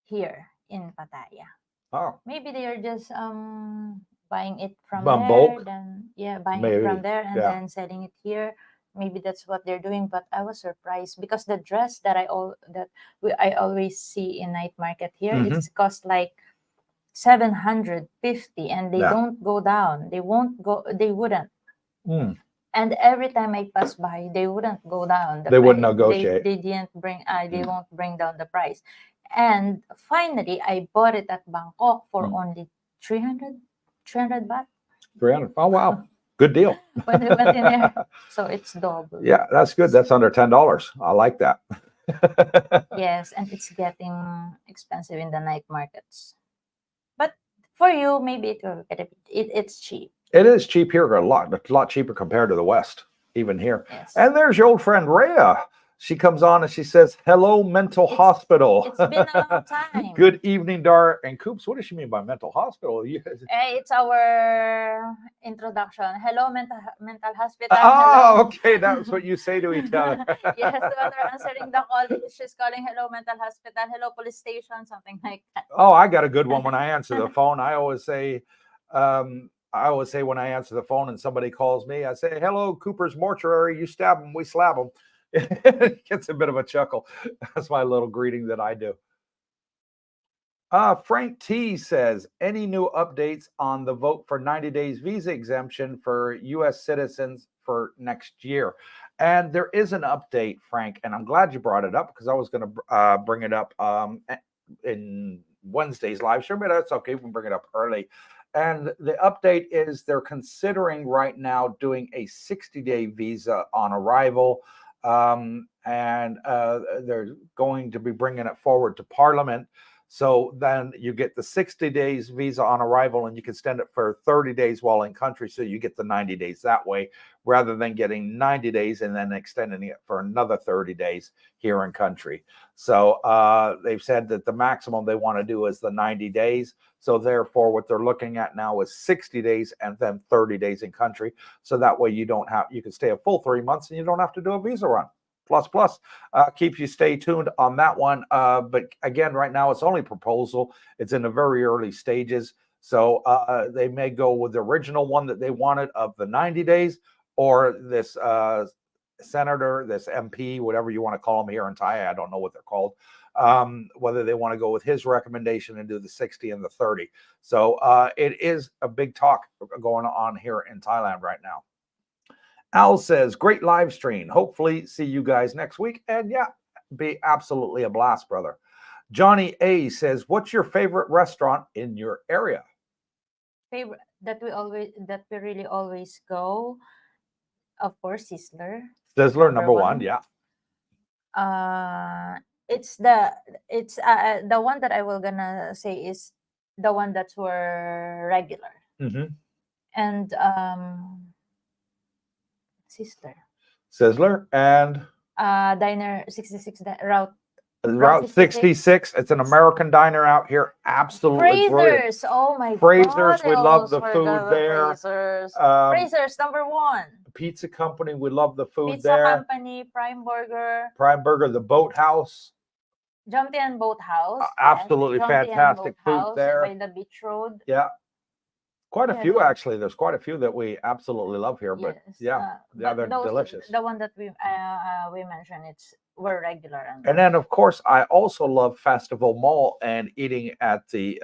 here in Pattaya. Oh, Maybe they are just buying it from From there, bulk? then buying Maybe, it from there and yeah. then selling it here. Maybe that's what they're doing. But I was surprised because the dress that I always see in night market here, Mhm. it's cost like 750, and they Yeah. don't go down. They won't go. They wouldn't. Hmm. And every time I pass by, they wouldn't go down. They wouldn't price. negotiate. They didn't bring. They Mm. won't bring down the price. And finally, I bought it at Bangkok for Mm. only 300 baht 300. Oh, wow. Good deal. when we went in there. So it's double. Yeah, that's good. That's under $10. I like that. Yes, and it's getting expensive in the night markets. But for you, maybe it will get it's cheap. It is cheap here, a lot cheaper compared to the West, even here. Yes. And there's your old friend Rhea. She comes on and she says, "Hello, mental hospital." It's been a long time. Good evening, Dar and Coops. What does she mean by mental hospital? It's our introduction. Hello, mental hospital. Oh, Hello. okay. That's what you say to each other. Yes, when we're answering the call, she's calling hello mental hospital, hello police station, something like that. Oh, I got a good one when I answer the phone. I always say when I answer the phone and somebody calls me, I say, "Hello, Cooper's Mortuary. You stab them, we slab them." It gets a bit of a chuckle. That's my little greeting that I do. Frank T says, any new updates on the vote for 90 days visa exemption for U.S. citizens for next year? And there is an update, Frank, and I'm glad you brought it up because I was going to bring it up in Wednesday's live stream, but that's okay. We can bring it up early. And the update is they're considering right now doing a 60-day visa on arrival. And they're going to be bringing it forward to Parliament. So then you get the 60 days visa on arrival, and you can extend it for 30 days while in country. So you get the 90 days that way, rather than getting 90 days and then extending it for another 30 days here in country. So they've said that the maximum they want to do is the 90 days. So therefore, what they're looking at now is 60 days and then 30 days in country. So that way you can stay a full 3 months and you don't have to do a visa run. Plus, keeps you stay tuned on that one. But again, right now it's only proposal. It's in the very early stages. So they may go with the original one that they wanted of the 90 days, or this senator, this MP, whatever you want to call them here in Thai. I don't know what they're called. Whether they want to go with his recommendation and do the 60 and the 30. So it is a big talk going on here in Thailand right now. Al says, great live stream. Hopefully see you guys next week. And yeah, be absolutely a blast, brother. Johnny A says, what's your favorite restaurant in your area? Favorite that we really always go, of course, Sizzler. Sizzler, number one, yeah. It's the one that I will gonna say is the one that's were regular. Mm-hmm. And Sizzler and Diner 66 Route Route 66. It's an American diner out here. Absolutely brilliant. Fraser's. Oh my Fraser's, God. we love the food there. Fraser's. Fraser's number one. Pizza Company, we love the food Pizza there. Company, Prime Burger. Prime Burger, the Boathouse. Jomtien Boathouse. Yes. Absolutely Jomtien fantastic food Boathouse there. by the beach road. Yeah. Quite a Yeah, few those- actually. There's quite a few that we absolutely love here, but Yes. yeah, But they're those, delicious. the one that we mentioned, we're regular. And then of course I also love Festival Mall and eating at the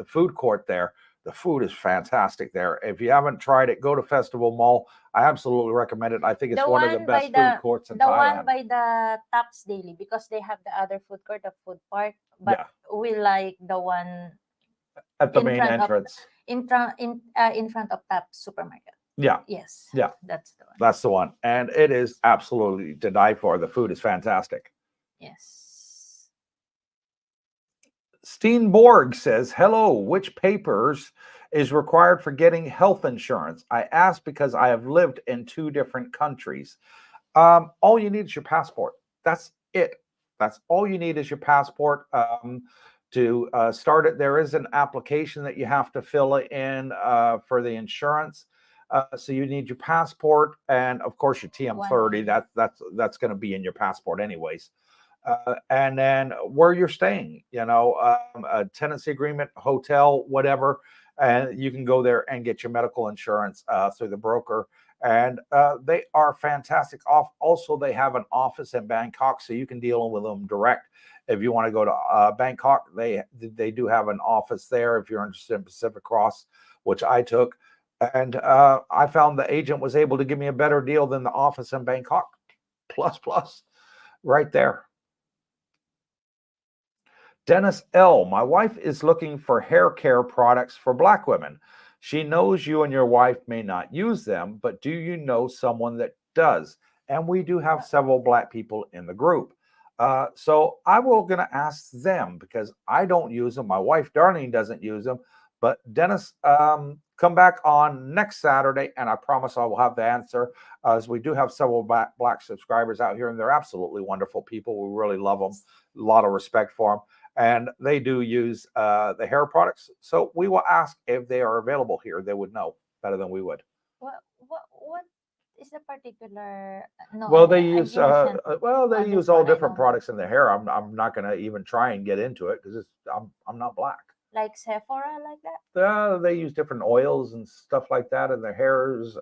food court there. The food is fantastic there. If you haven't tried it, go to Festival Mall. I absolutely recommend it. I think it's The one of the one best by food courts in the one Thailand. by the Taps Daily, because they have the other food court, the food park, but Yeah, we like the one at the in main front of entrance. in front of Taps supermarket. Yeah, Yes. yeah, That's the one. that's the one. And it is absolutely to die for. The food is fantastic. Yes. Steenborg says, hello, which papers is required for getting health insurance? I ask because I have lived in 2 different countries. All you need is your passport. That's it. That's all you need is your passport. To start it, there is an application that you have to fill in for the insurance. So you need your passport and, of course, your TM30. That's going to be in your passport anyways. And then where you're staying, a tenancy agreement, hotel, whatever, and you can go there and get your medical insurance through the broker. And they are fantastic. Also, they have an office in Bangkok, so you can deal with them direct. If you want to go to Bangkok, they do have an office there. If you're interested in Pacific Cross, which I took, and I found the agent was able to give me a better deal than the office in Bangkok. Plus, right there. Dennis L. My wife is looking for hair care products for Black women. She knows you and your wife may not use them, but do you know someone that does? And we do have several Black people in the group. So I will going to ask them because I don't use them. My wife, Darlene, doesn't use them. But Dennis, come back on next Saturday, and I promise I will have the answer. As we do have several Black subscribers out here, and they're absolutely wonderful people. We really love them. A lot of respect for them. And they do use the hair products. So we will ask if they are available here. They would know better than we would. What is the particular? No, Well, they I use didn't they use this all one, I different know. products in the hair. I'm not going to even try and get into it because I'm not Black. Like Sephora, like that. They use different oils and stuff like that in their hairs.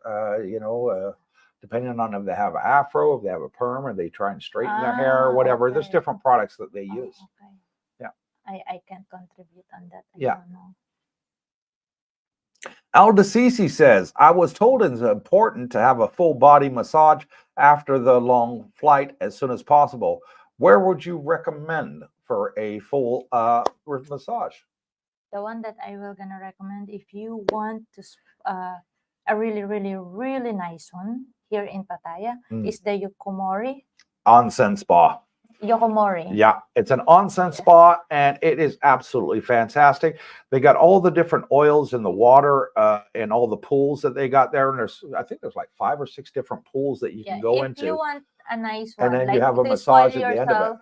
Depending on if they have an afro, if they have a perm, or they try and straighten their hair, or whatever. There's Okay. different products that they use. Okay. Yeah. I can't contribute on that. I Yeah. don't know. Aldecisi says, I was told it's important to have a full body massage after the long flight as soon as possible. Where would you recommend for a full massage? The one that I will gonna recommend if you want to a really, really, really nice one here in Pattaya is the Yokomori. Onsen spa. Yokomori. Yeah, it's an onsen spa, and it is absolutely fantastic. They got all the different oils in the water and all the pools that they got there. And I think there's like 5 or 6 different pools that you can go into. If you want a nice one, and then like you have a to massage spoil at the end of it. yourself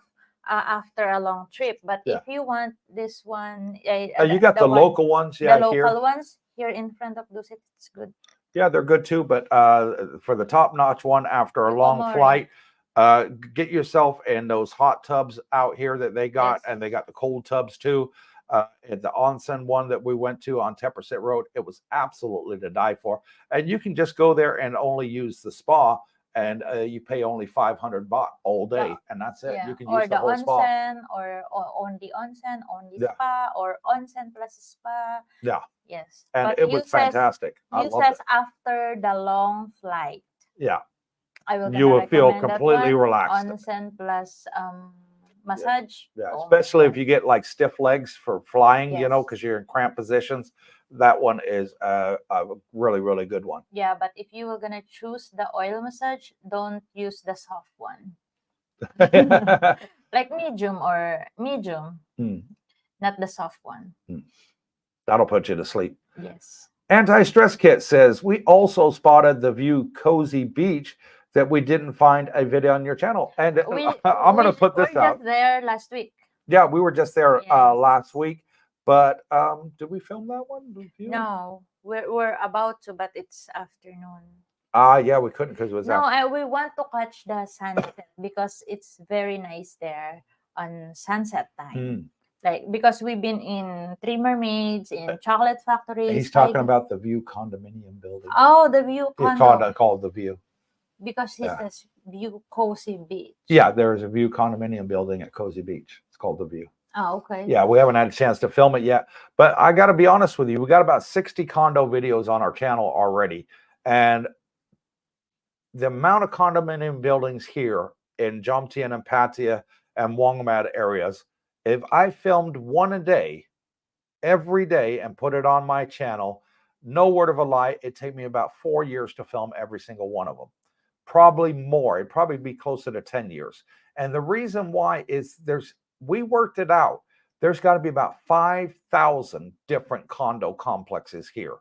after a long trip. But if you want this one, You got the local ones, the local ones here in front of Dusit, it's good. Yeah, they're good too. But for the top-notch one after a long flight, get yourself in those hot tubs out here that they got, and they got the cold tubs too. At the onsen one that we went to on Teppersit Road, it was absolutely to die for. And you can just go there and only use the spa, and you pay only 500 baht all day, and that's it. You can use the whole spa. Or only onsen, only spa, or onsen plus spa. Yeah. Yes. And but it was fantastic. I loved it. After the long flight. Yeah. You will feel completely relaxed. Onsen plus massage. Yeah. Especially if you get like stiff legs for flying, because you're in cramped positions. That one is a really, really good one. Yeah, but if you were gonna choose the oil massage, don't use the soft one. Like medium, not the soft one. That'll put you to sleep. Yes. Anti-stress kit says, we also spotted the view Cozy Beach that we didn't find a video on your channel. And I'm going to put this out. We were just there last week. Yeah, we were just there last week. But did we film that one? No, we're about to, but it's afternoon. Yeah, we couldn't because it was we want to catch the sunset because it's very nice there. on sunset time. Mm. Like, because we've been in Three Mermaids, in chocolate factories. He's talking about the View condominium building. Oh, the View It's condo. called the View. Because it Yeah. says View Cozy Beach. Yeah, there's a View condominium building at Cozy Beach. It's called the View. Oh, okay. Yeah, we haven't had a chance to film it yet, but I got to be honest with you. We got about 60 condo videos on our channel already, and the amount of condominium buildings here in Jomtien and Pattaya and Wongmad areas, if I filmed one a day, every day, and put it on my channel, no word of a lie, it'd take me about 4 years to film every single one of them. Probably more. It'd probably be closer to 10 years. And the reason why is we worked it out. There's got to be about 5,000 different condo complexes here.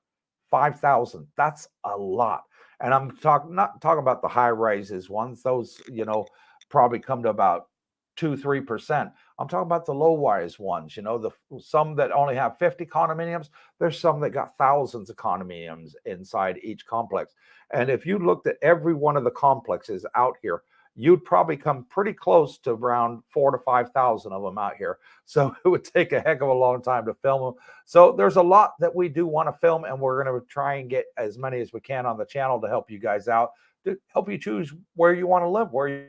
5,000. That's a lot. And I'm not talking about the high rises ones. Those, probably come to about 2-3%. I'm talking about the low rise ones, some that only have 50 condominiums. There's some that got thousands of condominiums inside each complex. And if you looked at every one of the complexes out here, you'd probably come pretty close to around 4,000 to 5,000 of them out here. So it would take a heck of a long time to film them. So there's a lot that we do want to film, and we're going to try and get as many as we can on the channel to help you guys out, to help you choose where you want to live, where you